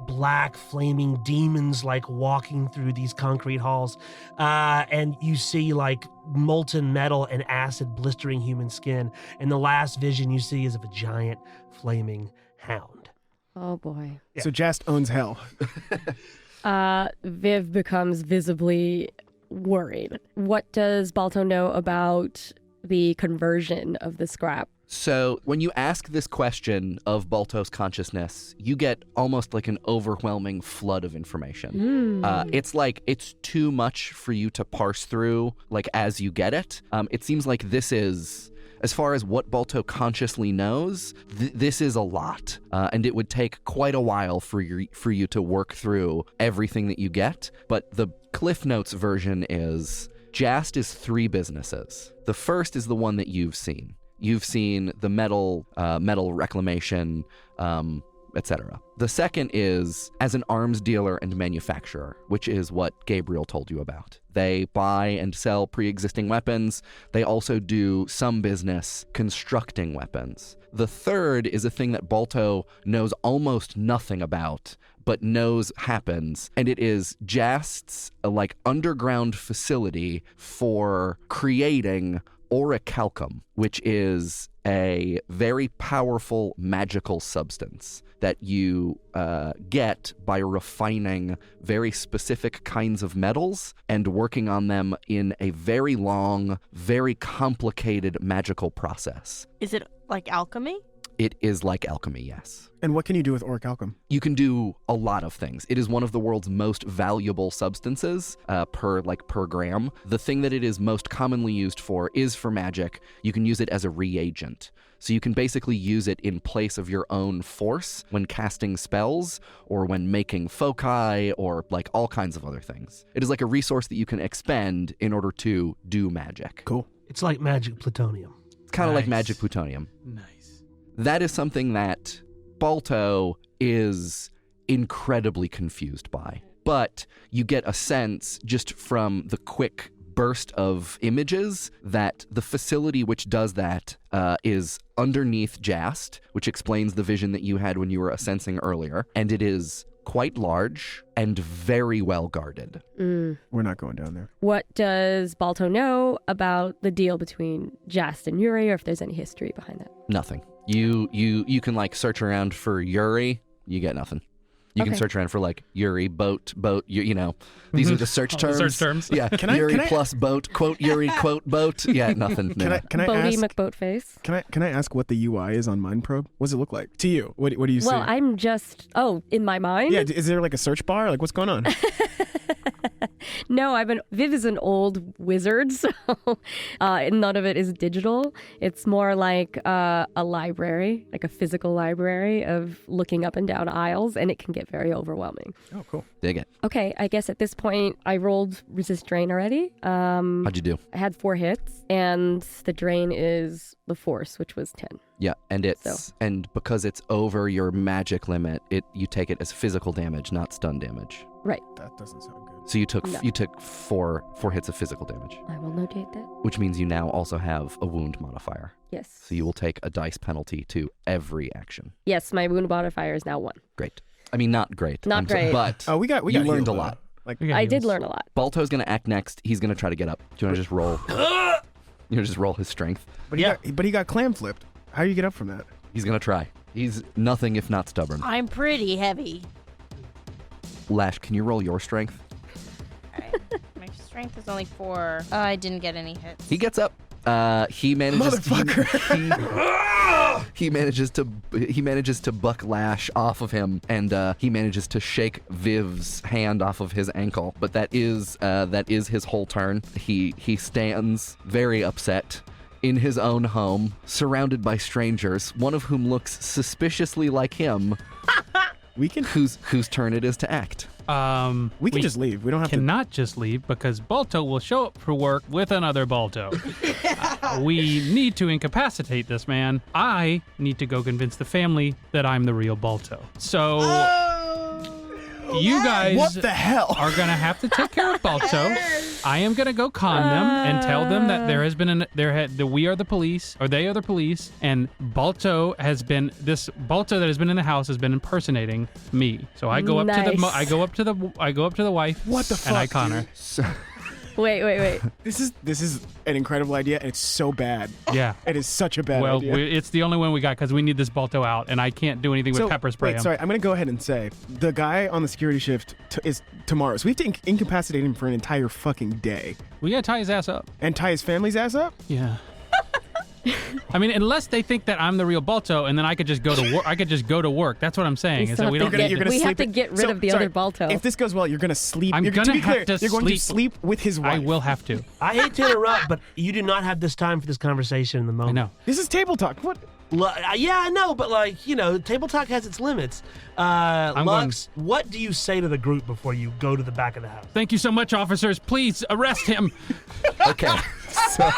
black flaming demons walking through these concrete halls, and you see molten metal and acid blistering human skin, and the last vision you see is of a giant flaming hound. Oh boy. Yeah. So Jast owns hell. Viv becomes visibly worried. What does Balto know about the conversion of the scrap? So when you ask this question of Balto's consciousness, you get almost an overwhelming flood of information. It's too much for you to parse through as you get it. It seems like this is, as far as what Balto consciously knows, this is a lot, and it would take quite a while for you to work through everything that you get. But the Cliff Notes version is Jast is 3 businesses. The first is the one that you've seen. You've seen the metal reclamation, etc. The second is as an arms dealer and manufacturer, which is what Gabriel told you about. They buy and sell pre-existing weapons. They also do some business constructing weapons. The third is a thing that Balto knows almost nothing about, but knows happens, and it is Jast's underground facility for creating orichalcum, which is a very powerful magical substance that you get by refining very specific kinds of metals and working on them in a very long, very complicated magical process. Is it like alchemy? It is like alchemy, yes. And what can you do with orichalcum? You can do a lot of things. It is one of the world's most valuable substances per gram. The thing that it is most commonly used for is for magic. You can use it as a reagent. So you can basically use it in place of your own force when casting spells or when making foci or like all kinds of other things. It is like a resource that you can expend in order to do magic. Cool. It's like magic plutonium. It's kind of like magic plutonium. Nice. That is something that Balto is incredibly confused by. But you get a sense just from the quick burst of images that the facility which does that is underneath Jast, which explains the vision that you had when you were ascensing earlier. And it is quite large and very well guarded. We're not going down there. What does Balto know about the deal between Jast and Yuri, or if there's any history behind that? Nothing. You can like search around for Yuri, you get nothing. You can search around for like Yuri, boat, you know. These are the search terms. The search terms. Yeah, Yuri plus boat, quote Yuri, quote boat. Yeah, nothing. No. Can I Bodie ask? McBoatface. Can I ask what the UI is on MindProbe? What does it look like to you? What do you see? Well, I'm just in my mind. Yeah, is there like a search bar? Like what's going on? No, Viv is an old wizard, so none of it is digital. It's more like a library, like a physical library of looking up and down aisles, and it can get very overwhelming. Oh, cool. Dig it. Okay, I guess at this point I rolled resist drain already. How'd you do? I had 4 hits, and the drain is the force, which was 10. Yeah, and because it's over your magic limit, you take it as physical damage, not stun damage. Right. That doesn't sound good. So you took four hits of physical damage, I will notate that. which means you now also have a wound modifier. Yes. So you will take a dice penalty to every action. Yes, my wound modifier is now 1. Great. I mean, not great. Not great. But Oh, we got you healed, learned a though. lot. Like We got I did heals. learn a lot. Balto's going to act next. He's going to try to get up. Do you want to just roll? You just roll his strength. but he got clam flipped. How do you get up from that? He's going to try. He's nothing if not stubborn. I'm pretty heavy. Lash, can you roll your strength? All right. My strength is only 4. Oh, I didn't get any hits. He gets up. He manages. He manages to buck Lash off of him, and he manages to shake Viv's hand off of his ankle. But that is his whole turn. He stands very upset in his own home, surrounded by strangers, one of whom looks suspiciously like him. Whose turn it is to act. We can just leave. We don't have to. Cannot just leave because Balto will show up for work with another Balto. We need to incapacitate this man. I need to go convince the family that I'm the real Balto. So you guys What the hell? are going to have to take care of Balto. I am going to go con them and tell them that that we are the police, or they are the police, and Balto that has been in the house has been impersonating me. So I go up to the Nice. I go up to the wife. What the fuck? And I con her. Wait. This is an incredible idea, and it's so bad. Yeah. It is such a bad Well, idea. it's the only one we got because we need this Balto out, and I can't do anything with pepper spray wait, him. sorry, I'm going to go ahead and say the guy on the security shift is tomorrow. So we have to incapacitate him for an entire fucking day We gotta tie his ass up. and tie his family's ass up? Yeah. I mean, unless they think that I'm the real Balto, and then I could just go to work. I could just go to work. That's what I'm saying. Is that we don't You're need gonna to- We have sleep to it- get rid So, of the sorry, other Balto. If this goes well, you're going to sleep. I'm to gonna be clear, have to you're going to sleep. sleep with his wife. I will have to. I hate to interrupt, but you do not have this time for this conversation in the I moment. know. This is table talk. What? Yeah, I know, but table talk has its limits. Lux, what do you say to the group before you go to the back of the house? Thank you so much, officers. Please arrest him. Okay. So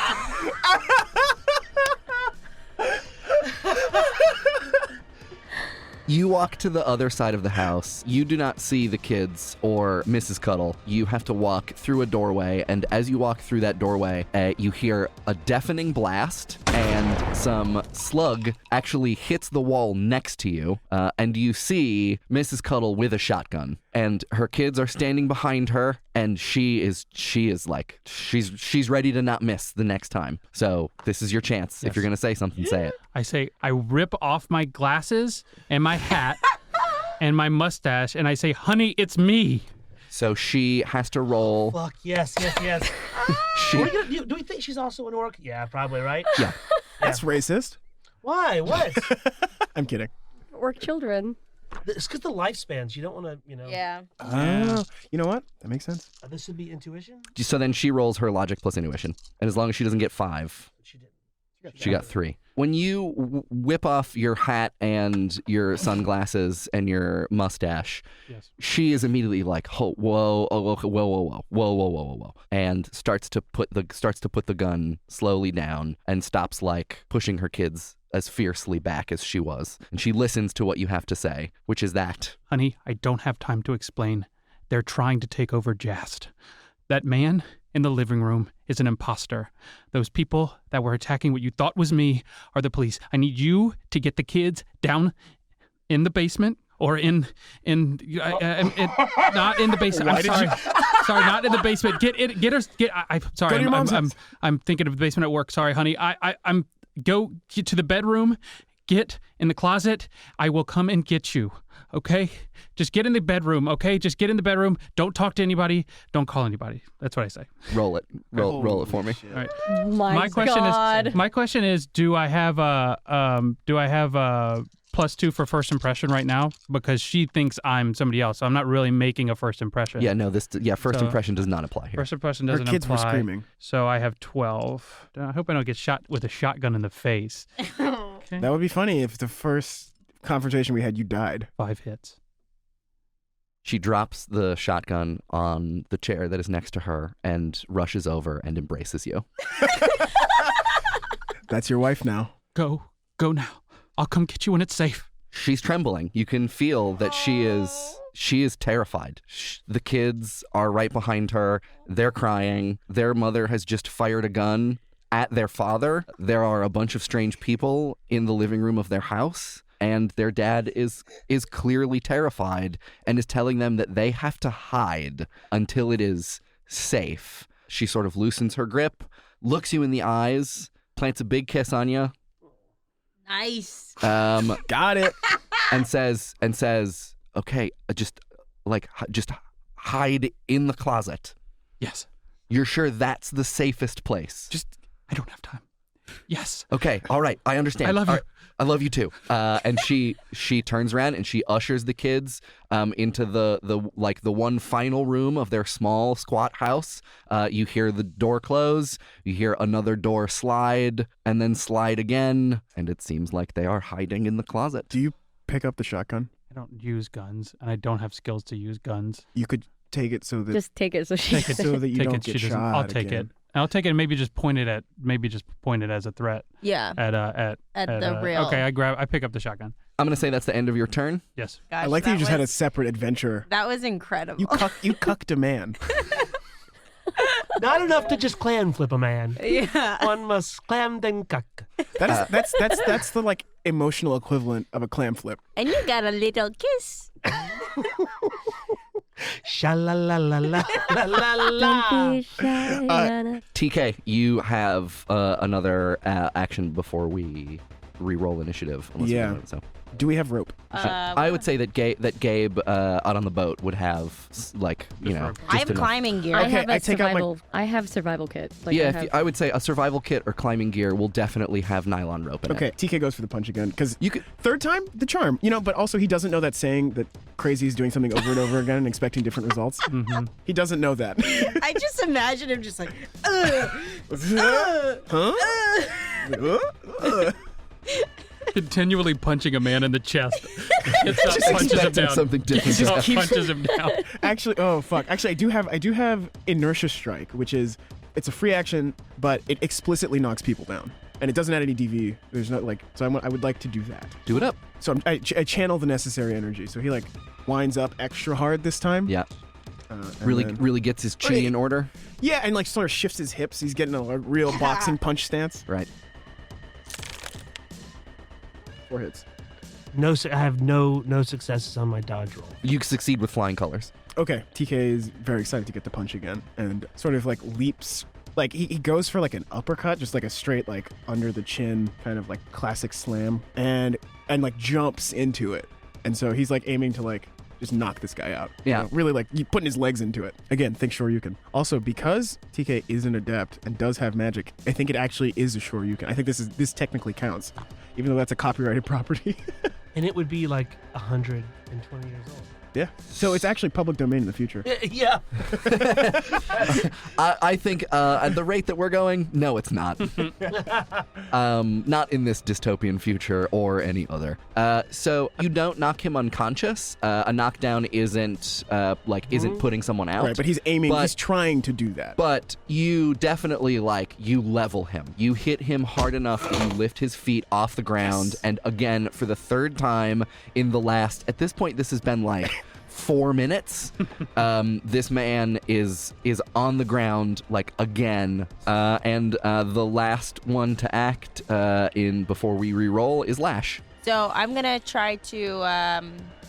you walk to the other side of the house. You do not see the kids or Mrs. Cuddle. You have to walk through a doorway, and as you walk through that doorway, you hear a deafening blast, and some slug actually hits the wall next to you, and you see Mrs. Cuddle with a shotgun, and her kids are standing behind her, and she's ready to not miss the next time. So this is your chance. If you're gonna say something, say it. I rip off my glasses and my hat and my mustache, and I say, "Honey, it's me." So she has to roll. Fuck, yes. She, Do we think she's also an orc? Yeah, probably, right? yeah. That's racist. Why? What? I'm kidding. Orc children. It's because the lifespans. You don't want to, Yeah. Oh, you know what? That makes sense. This would be intuition? So then she rolls her logic plus intuition. And as long as she doesn't get 5, She didn't. she got 3. When you whip off your hat and your sunglasses and your mustache, Yes. she is immediately like, whoa, whoa, and starts to put the gun slowly down and stops like pushing her kids as fiercely back as she was. And she listens to what you have to say, which is that. Honey, I don't have time to explain. They're trying to take over Jast. That man in the living room is an imposter. Those people that were attacking what you thought was me are the police. I need you to get the kids down in the basement or not in the basement. I'm sorry. Sorry, not in the basement. Get her. I'm sorry. Go to your mom's house. I'm thinking of the basement at work. Sorry, honey. I'm go get to the bedroom. Get in the closet. I will come and get you. Okay? Just get in the bedroom, okay? Just get in the bedroom. Don't talk to anybody. Don't call anybody. That's what I say. Roll it. Roll it for me. All right. My God. My question is, do I have a +2 for first impression right now? Because she thinks I'm somebody else. So I'm not really making a first impression. Yeah, no, first impression does not apply here. First impression doesn't Her kids apply. were screaming. So I have 12. I hope I don't get shot with a shotgun in the face. Okay. That would be funny if the first confrontation we had, you died. 5 hits. She drops the shotgun on the chair that is next to her and rushes over and embraces you. That's your wife now. Go now. I'll come get you when it's safe. She's trembling. You can feel that she is terrified. The kids are right behind her. They're crying. Their mother has just fired a gun at their father. There are a bunch of strange people in the living room of their house, and their dad is clearly terrified and is telling them that they have to hide until it is safe. She sort of loosens her grip, looks you in the eyes, plants a big kiss on you. Nice. Got it. and says, okay, just hide in the closet. Yes. You're sure that's the safest place? I don't have time. Yes. Okay. All right. I understand. I love All you. right, I love you too. And she turns around and she ushers the kids into the one final room of their small squat house. You hear the door close. You hear another door slide and then slide again. And it seems like they are hiding in the closet. Do you pick up the shotgun? I don't use guns, and I don't have skills to use guns. You could take it so that Just take it so she Take it. so that you Take don't it. get She shot. doesn't. I'll take again. it. I'll take it and maybe just point it as a threat Yeah. at the rail. Okay, I pick up the shotgun. I'm going to say that's the end of your turn. Yes. Gosh, I like that you just had a was- separate adventure. That was incredible. You cucked a man. Not enough to just clam flip a man. Yeah. One must clam then cuck. That's the like emotional equivalent of a clam flip. And you got a little kiss. Sha la la la la la la la. Don't be shy, Anna. TK, you have another action before we re-roll initiative. Unless Yeah. we want it, so. Do we have rope? I would say that Gabe out on the boat would have Just know. for- I just have enough. climbing gear. I Okay, have a I take out my- survival. I have survival kit. Like, Yeah, I if have, I would say a survival kit or climbing gear will definitely have nylon rope in Okay, it. TK goes for the punch again because You could. third time the charm, but also he doesn't know that saying that crazy is doing something over and over again and expecting different results. Mm-hmm. He doesn't know that. I just imagine him just like, Huh? Continually punching a man in the chest. Gets up, Just punches him expecting down. something different. Gets to up, happen. punches him down. Actually, oh fuck. Actually, I do have inertia strike, which is it's a free action, but it explicitly knocks people down, and it doesn't add any DV. There's no so I would like to do that. Do it up. So I channel the necessary energy. So he winds up extra hard this time. Yeah. And Really, then- really gets his chi in order. Yeah, and sort of shifts his hips. He's getting a real boxing punch stance. Right. 4 hits. I have no successes on my dodge roll. You succeed with flying colors. Okay, TK is very excited to get the punch again, and sort of leaps. He goes for an uppercut, just a straight under the chin kind of classic slam, and jumps into it. And so he's aiming to just knock this guy out. Yeah. Really putting his legs into it. Again, think Shoryuken. Also, because TK is an adept and does have magic, I think it actually is a Shoryuken. I think this technically counts. even though that's a copyrighted property. And it would be like 120 years old. Yeah. So it's actually public domain in the future. Yeah. I think at the rate that we're going, no, it's not. Not in this dystopian future or any other. So you don't knock him unconscious. A knockdown isn't putting someone out. Right, but he's aiming. He's trying to do that. But you definitely you level him. You hit him hard enough that you lift his feet off the ground. Yes. And again, for the third time in the last, at this point, this has been 4 minutes. This man is on the ground again, and the last one to act before we re-roll is Lash. So I'm gonna try to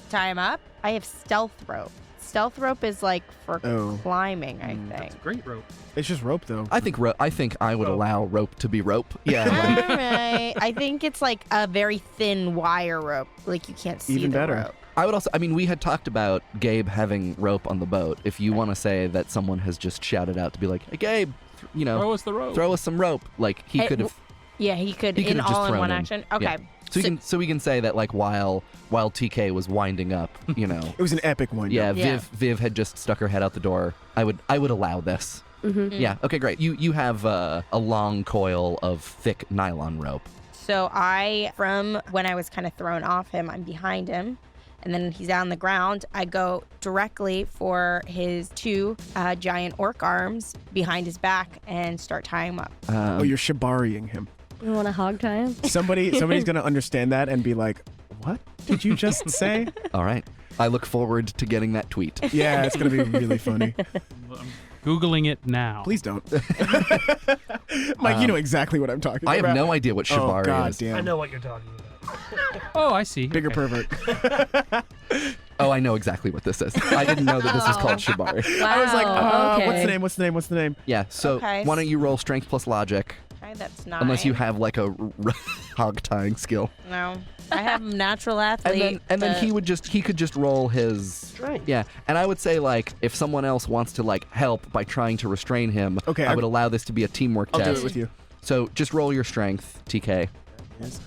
tie him up. I have stealth rope. Stealth rope is for climbing, I think. That's a great rope. It's just rope, though. I think I would allow rope to be rope. Yeah. All right. I think it's a very thin wire rope. You can't see Even the better. rope. I would also, we had talked about Gabe having rope on the boat. If you want to say that someone has just shouted out to be like, hey, Gabe, throw us the rope. Throw us some rope. He could have. Yeah, he could He in could've just all in thrown one him. action. Okay. Yeah. So we can say that while TK was winding up, It was an epic wind. yeah, Yeah. Viv had just stuck her head out the door. I would allow this. Mm-hmm. Yeah. Okay. Great. You have a long coil of thick nylon rope. So from when I was kind of thrown off him, I'm behind him. And then he's on the ground. I go directly for his 2 giant orc arms behind his back and start tying him up. You're shibariing him. You want to hog tie him? Somebody's gonna understand that and be like, "What did you just say?" All right. I look forward to getting that tweet. Yeah, it's gonna be really funny. I'm Googling it now. Please don't. Mike, you know exactly what I'm talking about. I have no idea what shibari God is. damn. I know what you're talking about. Oh, I see. Bigger pervert. Oh, I know exactly what this is. I didn't know that this was called shibari. Wow. I was like, okay. what's the name? Yeah, so Okay. why don't you roll strength plus logic, Okay, that's 9. unless you have a hog tying skill. No. I have natural athlete. And then he could just roll his Strength. Yeah, and I would say if someone else wants to help by trying to restrain him, Okay, I would allow this to be a teamwork I'll test. do it with you. So just roll your strength, TK.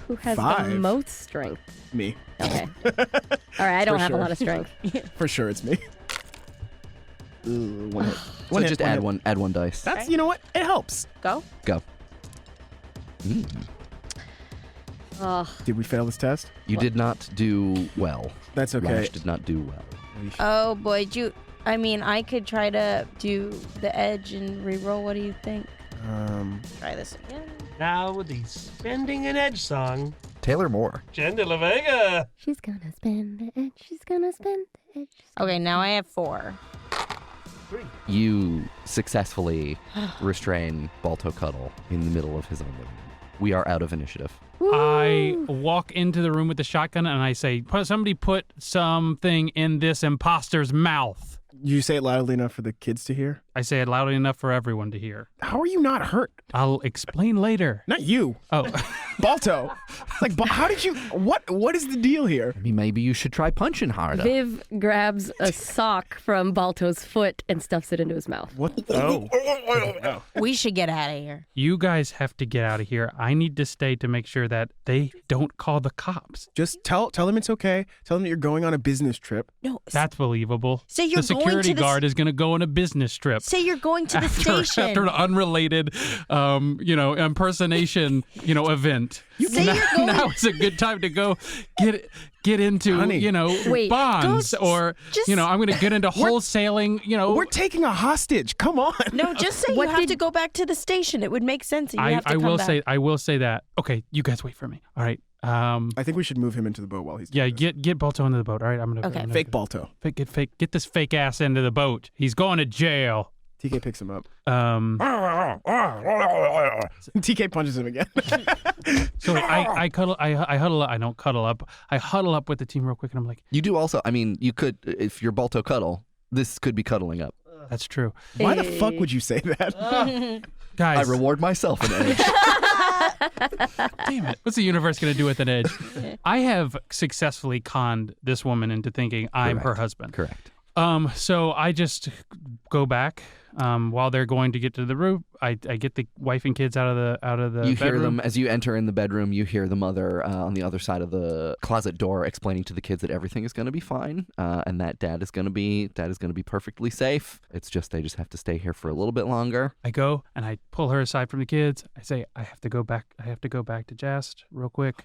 Who has 5. the most strength? Me. Okay. All right, I don't For have sure. a lot of strength. For sure, it's me. Ooh, one hit. So hit, just add hit. one dice. That's you know what? It helps. Go. Go. Oh, Did we fail this test? You did not do well. That's okay. Lash did not do well. Oh, boy. I could try to do the edge and re-roll. What do you think? Try this again. Now with the Spending an Edge song, Taylor Moore. Jen de la Vega. she's gonna spend the edge. She's gonna spend the edge. Okay, now I have 4. 3. You successfully restrain Balto Cuddle in the middle of his own living room. We are out of initiative. I walk into the room with the shotgun and I say, somebody put something in this imposter's mouth. You say it loudly enough for the kids to hear? I say it loudly enough for everyone to hear. How are you not hurt? I'll explain later. Not you. Oh, Balto. How did you... What is the deal here? Maybe you should try punching harder. Viv grabs a sock from Balto's foot and stuffs it into his mouth. What? Oh. We should get out of here. you guys have to get out of here. I need to stay to make sure that they don't call the cops. Just tell them it's okay. Tell them that you're going on a business trip. No. That's believable. Say you're the going security to the guard is going to go on a business trip. Say you're going to the station. After an unrelated, impersonation, event. Say you're going. Now it's a good time to go get into, Honey. Wait, bonds go- or, just- I'm going to get into wholesaling, We're taking a hostage. Come on. No, just say What you have did- to go back to the station. It would make sense. And you have to I come will back. I will say that. Okay, you guys wait for me. All right. I think we should move him into the boat while he's Yeah, doing this. get Balto into the boat. All right, I'm gonna. Okay. I'm gonna Fake Balto. Get this fake ass into the boat. He's going to jail. TK picks him up. So TK punches him again. I cuddle. I huddle. I don't cuddle up. I huddle up with the team real quick, and I'm like, You do also, you could, if you're Balto Cuddle, this could be cuddling up. that's true, Why the fuck would you say that? guys. I reward myself an edge. Damn it! What's the universe gonna do with an edge? I have successfully conned this woman into thinking I'm her Correct. husband. Correct. So I just go back while they're going to get to the roof. I get the wife and kids out of the You bedroom. hear them as you enter in the bedroom. You hear the mother on the other side of the closet door explaining to the kids that everything is going to be fine, and that dad is going to be perfectly safe. It's just they just have to stay here for a little bit longer. I go and I pull her aside from the kids. I say, I have to go back to Jest real quick.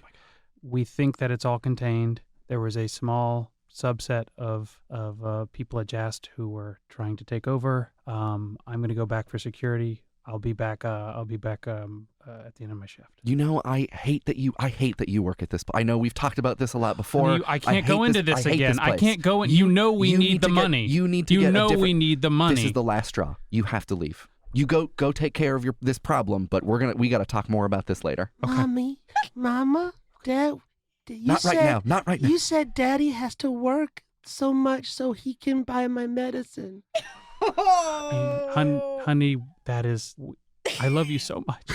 We think that it's all contained. There was a small subset of people at Jest who were trying to take over. I'm going to go back for security. I'll be back at the end of my shift. You know, I hate that you work at this. I know we've talked about this a lot before. I can't go into this again. I place. can't go in. You know we need the money. You need to get a different. We need the money. This is the last straw. You have to leave. You go take care of this problem, but we got to talk more about this later. Okay. Mommy, Mama, Dad. Not right now. You said Daddy has to work so much so he can buy my medicine. Honey, that is, I love you so much.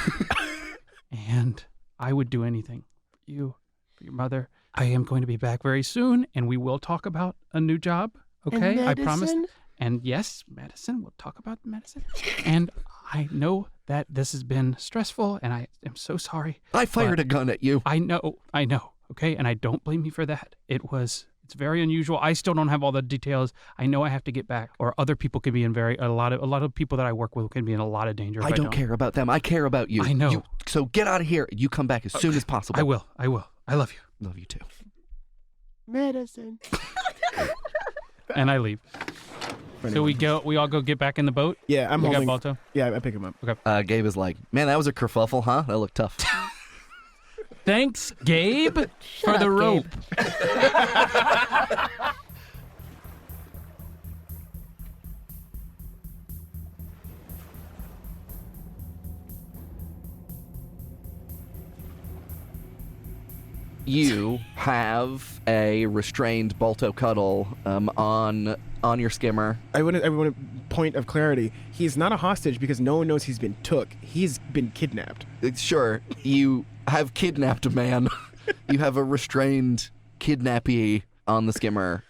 And I would do anything for you, for your mother. I am going to be back very soon, and we will talk about a new job. Okay, And I promise. medicine? And yes, medicine. We'll talk about the medicine. And I know that this has been stressful, and I am so sorry. I fired a gun at you. I know. Okay, and I don't blame you for that. It's very unusual. I still don't have all the details. I know I have to get back, or other people could be in a lot of people that I work with can be in a lot of danger. If I don't care about them. I care about you. I know. So get out of here. You come back as soon as possible. I will. I love you. Love you too. Medicine. And I leave. So we all go get back in the boat. Yeah, I'm we holding. got Balto. Yeah, I pick him up. Okay. Gabe is like, man, that was a kerfuffle, huh? That looked tough. Thanks, Gabe, for up, the rope. You have a restrained Balto cuddle on your skimmer. I want a point of clarity. He's not a hostage because no one knows he's been took. He's been kidnapped. Sure, you have kidnapped a man. You have a restrained kidnappee on the skimmer.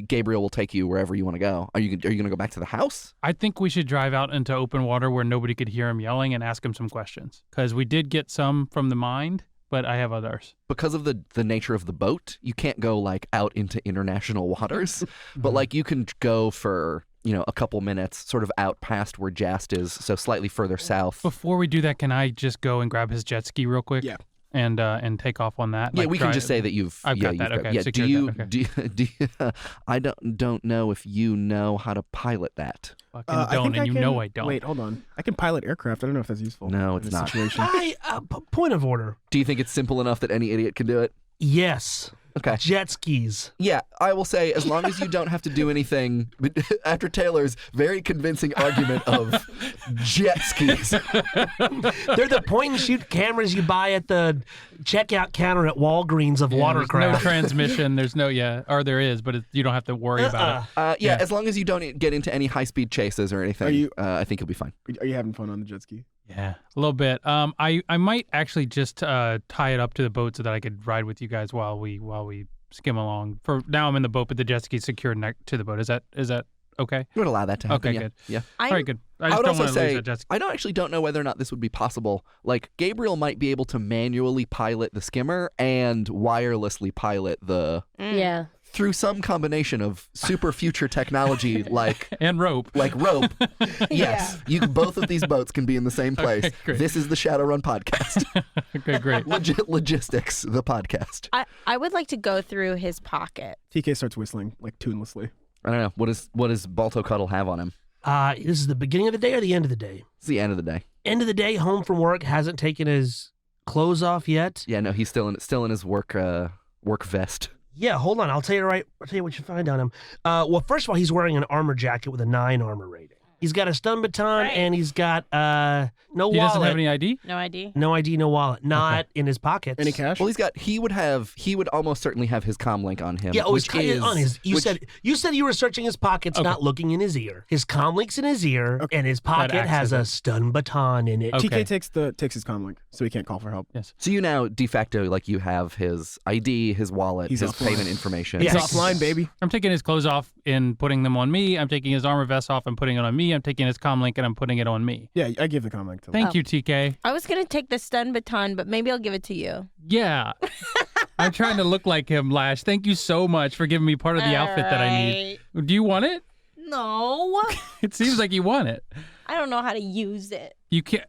Gabriel will take you wherever you want to go. Are you going to go back to the house? I think we should drive out into open water where nobody could hear him yelling and ask him some questions. Because we did get some from the mind, but I have others. Because of the nature of the boat, you can't go like out into international waters. But like you can go for, a couple minutes sort of out past where Jest is, so slightly further south. Before we do that, can I just go and grab his jet ski real quick? Yeah. And take off on that? Yeah, we can just say that you've. I've got that. Okay, secured that. Okay. Do you, I don't know if you know how to pilot that. Fucking don't, and you know I don't. Wait, hold on. I can pilot aircraft. I don't know if that's useful. No, in it's this not. Situation. Point of order. Do you think it's simple enough that any idiot can do it? Yes. Okay. Jet skis. Yeah, I will say, as long as you don't have to do anything, after Taylor's very convincing argument of jet skis. They're the point-and-shoot cameras you buy at the checkout counter at Walgreens of There's watercraft. no transmission. There's no, or there is, but you don't have to worry about it. Yeah, as long as you don't get into any high-speed chases or anything, I think you'll be fine. Are you having fun on the jet ski? Yeah, a little bit. I might actually just tie it up to the boat so that I could ride with you guys while we skim along. For now, I'm in the boat, but the jet ski's secured to the boat. Is that okay? You would allow that to happen. Okay, yeah. good. Yeah. All right, good. I I just would don't also want to lose say, that jet ski. I don't know whether or not this would be possible. Like, Gabriel might be able to manually pilot the skimmer and wirelessly pilot the... Yeah. Through some combination of super future technology like... And rope. Like rope. Yes. Both of these boats can be in the same place. Okay, great. This is the Shadowrun podcast. Okay, great. Logistics, the podcast. I would like to go through his pocket. TK starts whistling, like tunelessly. I don't know. What does Balto Cuddle have on him? This is the beginning of the day or the end of the day? It's the end of the day. End of the day, home from work, hasn't taken his clothes off yet. Yeah, no, he's still in his work vest. Yeah, hold on. I'll tell you what you find on him. Well, first of all, he's wearing an armor jacket with a 9 armor rating. He's got a stun baton, and he's got no wallet. He doesn't have any ID? No ID. No ID, no wallet. Not in his pockets. Any cash? Well, he would almost certainly have his comm link on him. Yeah, which is on his. You said you were searching his pockets, not looking in his ear. His comm link's in his ear, and his pocket has a stun baton in it. Okay. TK takes his comm link, so he can't call for help. Yes. So you now de facto you have his ID, his wallet, He's his offline. payment information. He's Yes. offline, baby. I'm taking his clothes off and putting them on me. I'm taking his armor vest off and putting it on me. I'm taking his comm link and I'm putting it on me. Yeah, I give the comm link to him. Thank you, TK. I was gonna take the stun baton, but maybe I'll give it to you. Yeah. I'm trying to look like him, Lash. Thank you so much for giving me part of the outfit that I need. Do you want it? No, It seems like you want it. I don't know how to use it. You can't.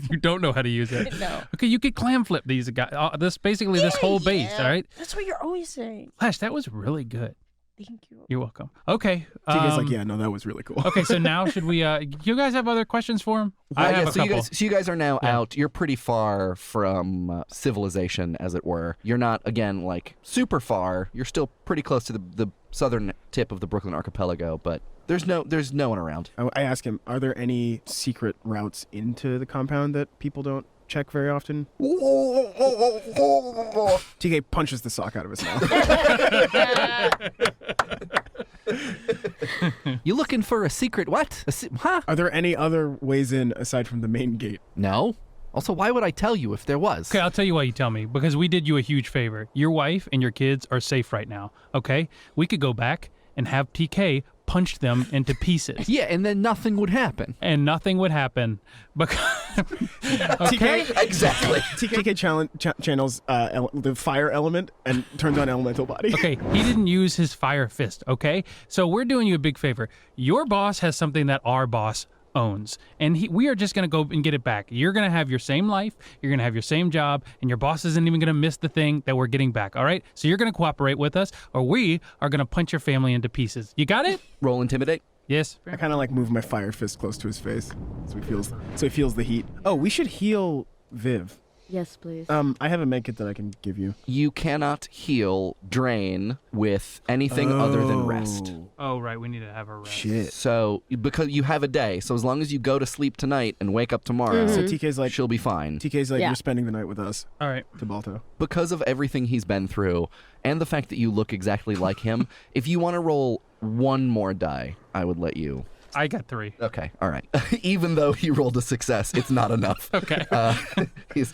You don't know how to use it. No. Okay, you could clam flip these guys. This whole base. All right, That's what you're always saying. Lash, that was really good. Thank you. You're welcome. Okay. TK's like, yeah, no, that was really cool. Okay, so now should we? You guys have other questions for him? I have a so couple. you guys are now out. You're pretty far from civilization, as it were. You're not again super far. You're still pretty close to the southern tip of the Brooklyn archipelago, but there's no one around. I ask him, are there any secret routes into the compound that people don't check very often? TK punches the sock out of his mouth. You looking for a secret what? Huh? Are there any other ways in aside from the main gate? No. Also, why would I tell you if there was? Okay, I'll tell you why you tell me. Because we did you a huge favor. Your wife and your kids are safe right now, okay? We could go back and have TK punch them into pieces. Yeah, and then nothing would happen. And nothing would happen. Because, okay? Exactly. TK channels the fire element and turns on elemental body. Okay, he didn't use his fire fist, okay? So we're doing you a big favor. Your boss has something that our boss owns, and we are just going to go and get it back. You're going to have your same life, you're going to have your same job, and your boss isn't even going to miss the thing that we're getting back, all right? So you're going to cooperate with us, or we are going to punch your family into pieces. You got it? Roll intimidate. Yes. I kind of move my fire fist close to his face so he feels the heat. Oh, we should heal Viv. Yes, please. I have a medkit that I can give you. You cannot heal Drain with anything other than rest. Oh, right, we need to have her rest. Shit. So, because you have a day, so as long as you go to sleep tonight and wake up tomorrow, So TK's like, she'll be fine. Yeah. you're spending the night with us All right. to Balto. Because of everything he's been through and the fact that you look exactly like him, if you want to roll one more die, I would let you. I got 3. Okay, all right. Even though he rolled a success, it's not enough. Okay. He's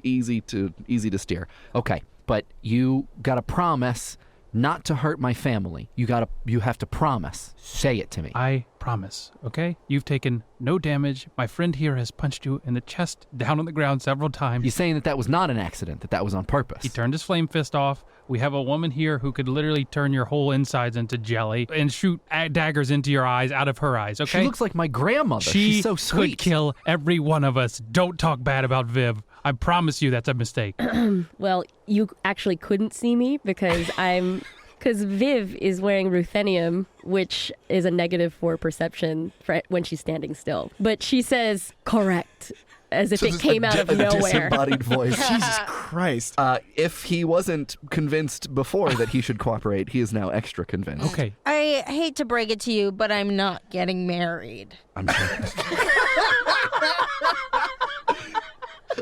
easy to steer. Okay, but you got to promise not to hurt my family. You have to promise. Say it to me. I promise, okay? You've taken no damage. My friend here has punched you in the chest, down on the ground several times. You're saying that was not an accident, that was on purpose. He turned his flame fist off. We have a woman here who could literally turn your whole insides into jelly and shoot daggers into your eyes out of her eyes, okay? She looks like my grandmother. She's so sweet. could kill every one of us. Don't talk bad about Viv. I promise you that's a mistake. Well, you actually couldn't see me because Viv is wearing ruthenium, which is a -4 perception when she's standing still. But she says correct, as if it came out of nowhere. Disembodied voice. Jesus Christ. If he wasn't convinced before that he should cooperate, he is now extra convinced. Okay. I hate to break it to you, but I'm not getting married. I'm sure.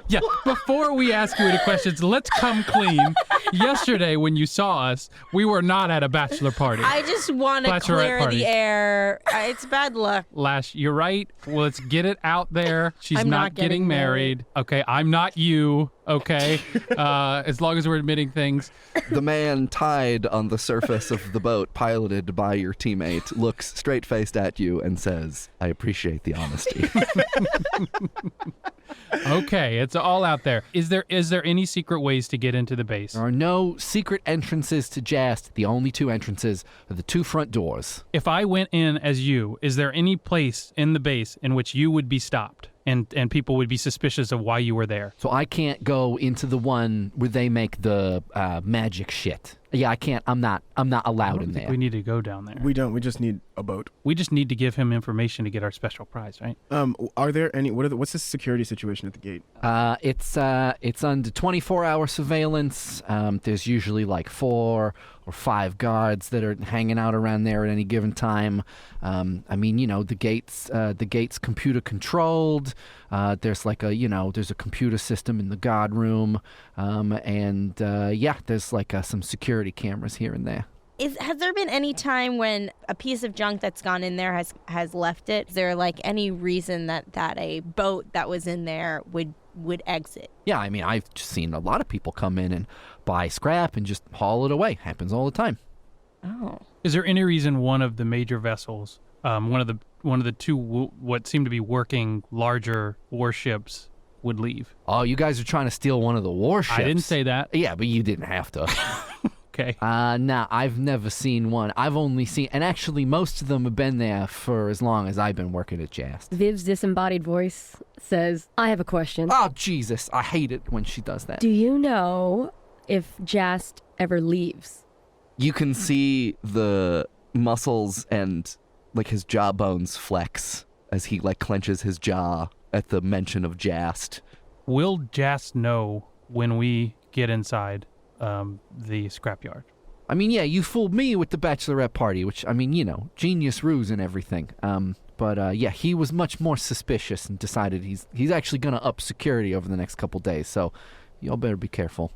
Yeah, before we ask you any questions, let's come clean. Yesterday, when you saw us, we were not at a bachelor party. I just want to Bachelorette clear party. the air. It's bad luck. Lash, you're right. Well, let's get it out there. She's I'm not not getting getting married. Okay, I'm not you. Okay, as long as we're admitting things. The man tied on the surface of the boat, piloted by your teammate, looks straight-faced at you and says, I appreciate the honesty. Okay, it's all out there. Is there any secret ways to get into the base? There are no secret entrances to Jast. The only 2 entrances are the 2 front doors. If I went in as you, is there any place in the base in which you would be stopped and people would be suspicious of why you were there? So I can't go into the one where they make the magic shit. Yeah, I can't. I'm not allowed in think there. we need to go down there. We don't. We just need a boat. We just need to give him information to get our special prize, right? Are there any? What's the security situation at the gate? It's under 24-hour surveillance. There's usually like 4 or 5 guards that are hanging out around there at any given time. I mean, the gate's computer controlled. There's like there's a computer system in the guard room. There's like some security cameras here and there. Has there been any time when a piece of junk that's gone in there has left it? Is there like any reason that a boat that was in there would exit? Yeah, I mean, I've just seen a lot of people come in and buy scrap and just haul it away. Happens all the time. Oh. Is there any reason one of the major vessels, one of the two what seem to be working larger warships, would leave? Oh, you guys are trying to steal one of the warships. I didn't say that. Yeah, but you didn't have to. Okay. Nah, I've never seen one. I've only seen, and actually most of them have been there for as long as I've been working at Jast. Viv's disembodied voice says, I have a question. Oh, Jesus. I hate it when she does that. Do you know if Jast ever leaves? You can see the muscles and like his jawbones flex as he like clenches his jaw at the mention of Jast. Will Jast know when we get inside the scrapyard? I mean, yeah, you fooled me with the bachelorette party, which, I mean, genius ruse and everything. But he was much more suspicious and decided he's actually going to up security over the next couple days, so y'all better be careful.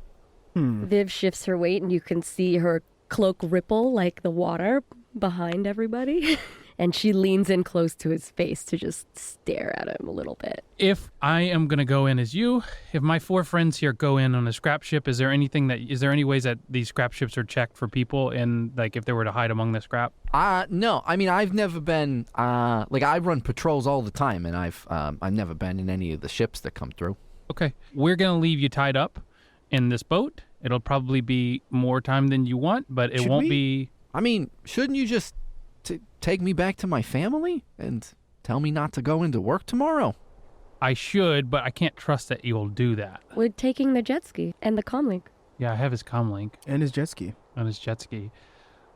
Viv shifts her weight and you can see her cloak ripple like the water behind everybody. And she leans in close to his face to just stare at him a little bit. If I am going to go in as you, if my 4 friends here go in on a scrap ship, is there any ways that these scrap ships are checked for people, and like if they were to hide among the scrap? No. I mean, I've never been, I run patrols all the time, and I've never been in any of the ships that come through. Okay. We're going to leave you tied up in this boat. It'll probably be more time than you want, but it won't be... I mean, shouldn't you just take me back to my family and tell me not to go into work tomorrow? I should, but I can't trust that you'll do that. We're taking the jet ski and the comlink. Yeah, I have his comlink And his jet ski. on his jet ski.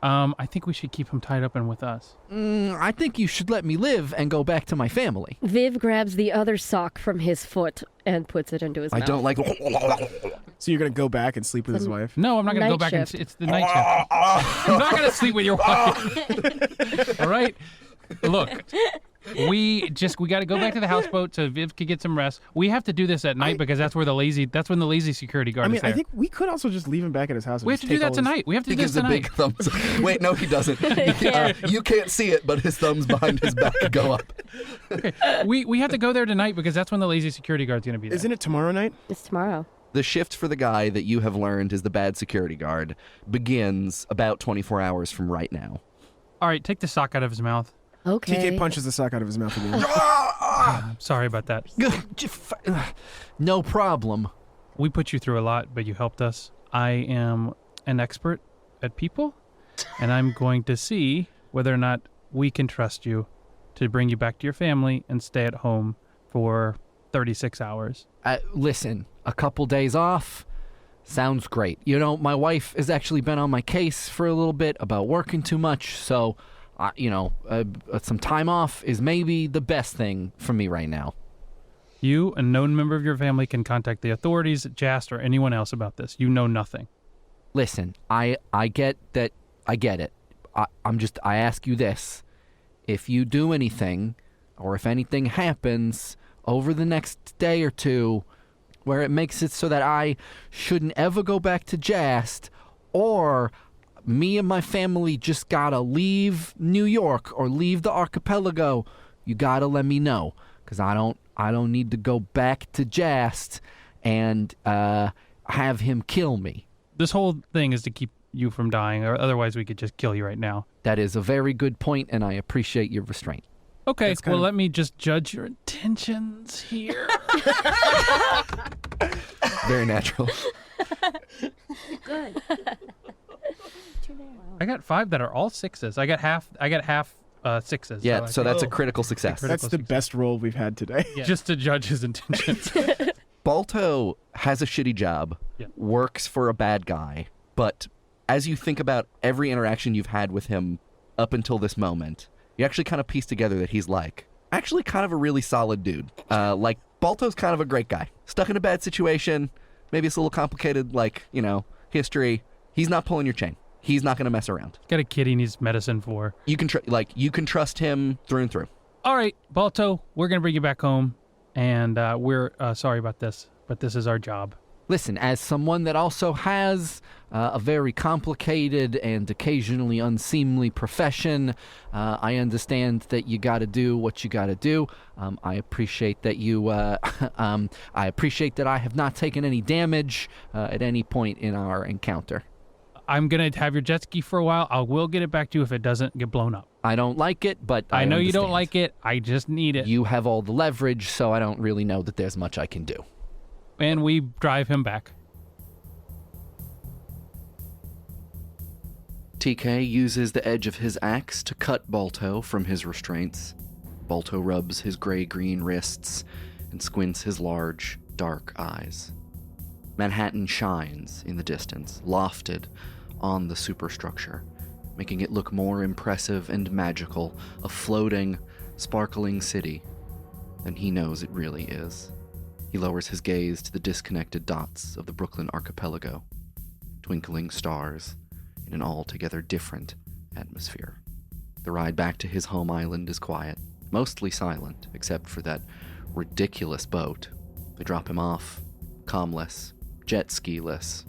I think we should keep him tied up and with us. I think you should let me live and go back to my family. Viv grabs the other sock from his foot and puts it into his mouth. I don't like... So you're gonna go back and sleep with his wife? No, I'm not going to go Night back shift. and... It's the night shift. I'm not going to sleep with your wife. All right? Look, we got to go back to the houseboat so Viv could get some rest. We have to do this at night because that's when the lazy security guard is there. I think we could also just leave him back at his house. And We have just to do take that all tonight. We have to He do this gives a tonight. big thumbs up. Wait, no, he doesn't. You can't see it, but his thumbs behind his back go up. Okay. We have to go there tonight because that's when the lazy security guard's going to be there. Isn't it tomorrow night? It's tomorrow. The shift for the guy that you have learned is the bad security guard begins about 24 hours from right now. All right, take the sock out of his mouth. Okay. TK punches the sock out of his mouth again. I'm sorry about that. No problem. We put you through a lot, but you helped us. I am an expert at people, and I'm going to see whether or not we can trust you to bring you back to your family and stay at home for 36 hours. Listen, a couple days off sounds great. My wife has actually been on my case for a little bit about working too much, so, some time off is maybe the best thing for me right now. You, a known member of your family, can contact the authorities, Jast, or anyone else about this. You know nothing. Listen, I get that. I get it. I ask you this. If you do anything, or if anything happens over the next day or two where it makes it so that I shouldn't ever go back to Jast, or me and my family just gotta leave New York or leave the archipelago, you gotta let me know, because I don't need to go back to Jast and have him kill me. This whole thing is to keep you from dying, or otherwise we could just kill you right now. That is a very good point, and I appreciate your restraint. Okay, That's well, kind of- let me just judge your intentions here. Very natural. Good. I got 5 that are all 6s. I got half 6s. Yeah, so that's a Oh. critical success. That's the best roll we've had today. Yeah. Just to judge his intentions. Balto has a shitty job, Yeah. works for a bad guy, but as you think about every interaction you've had with him up until this moment, you actually kind of piece together that he's actually kind of a really solid dude. Balto's kind of a great guy. Stuck in a bad situation, maybe it's a little complicated, history. He's not pulling your chain. He's not going to mess around. Got a kid he needs medicine for. You can trust him through and through. All right, Balto, we're going to bring you back home, and we're sorry about this, but this is our job. Listen, as someone that also has a very complicated and occasionally unseemly profession, I understand that you got to do what you got to do. I appreciate that I appreciate that I have not taken any damage at any point in our encounter. I'm going to have your jet ski for a while. I will get it back to you if it doesn't get blown up. I don't like it, but I know understand. you don't like it. I just need it. You have all the leverage, so I don't really know that there's much I can do. And we drive him back. TK uses the edge of his axe to cut Balto from his restraints. Balto rubs his gray-green wrists and squints his large, dark eyes. Manhattan shines in the distance, lofted on the superstructure, making it look more impressive and magical, a floating, sparkling city than he knows it really is. He lowers his gaze to the disconnected dots of the Brooklyn archipelago, twinkling stars in an altogether different atmosphere. The ride back to his home island is quiet, mostly silent, except for that ridiculous boat. They drop him off, calmless, jet ski-less,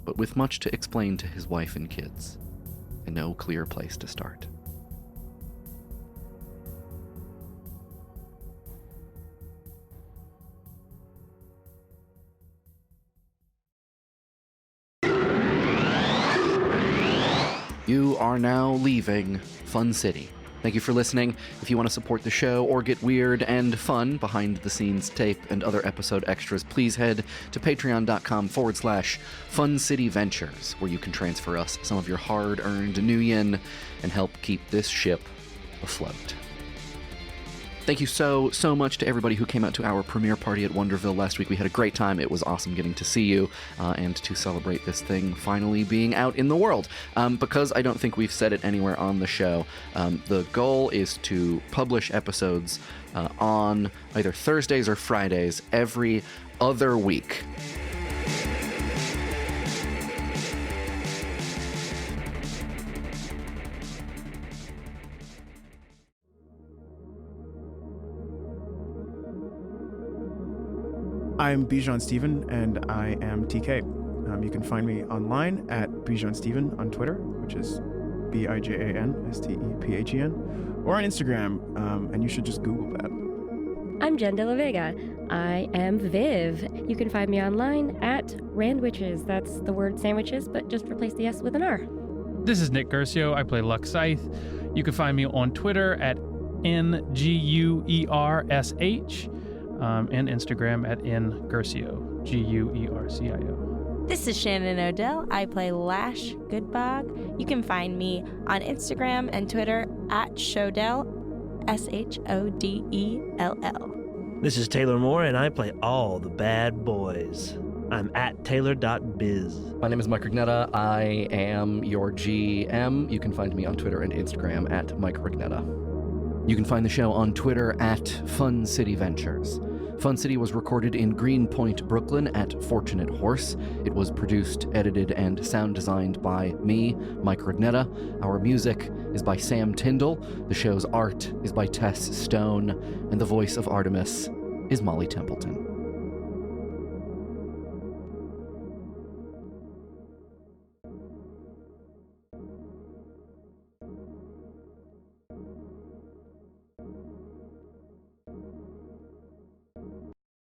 but with much to explain to his wife and kids, and no clear place to start. You are now leaving Fun City. Thank you for listening. If you want to support the show or get weird and fun behind-the-scenes tape and other episode extras, please head to patreon.com/FunCityVentures, where you can transfer us some of your hard-earned new yen and help keep this ship afloat. Thank you so much to everybody who came out to our premiere party at Wonderville last week. We had a great time. It was awesome getting to see you and to celebrate this thing finally being out in the world. Because I don't think we've said it anywhere on the show, the goal is to publish episodes on either Thursdays or Fridays every other week. I'm Bijan Steven, and I am TK. You can find me online at Bijan Steven on Twitter, which is BIJANSTEPHEN, or on Instagram, and you should just Google that. I'm Jen De La Vega. I am Viv. You can find me online at Randwiches. That's the word sandwiches, but just replace the S with an R. This is Nick Guercio. I play Luxe. You can find me on Twitter at NGUERSH. And Instagram at NGuercio, GUERCIO. This is Shannon Odell. I play Lash Goodbog. You can find me on Instagram and Twitter at Shodell, SHODELL. This is Taylor Moore, and I play all the bad boys. I'm at Taylor.biz. My name is Mike Rugnetta. I am your GM. You can find me on Twitter and Instagram at Mike Rugnetta. You can find the show on Twitter at Fun City Ventures. Fun City was recorded in Greenpoint, Brooklyn at Fortunate Horse. It was produced, edited, and sound designed by me, Mike Rugnetta. Our music is by Sam Tyndall. The show's art is by Tess Stone. And the voice of Artemis is Molly Templeton.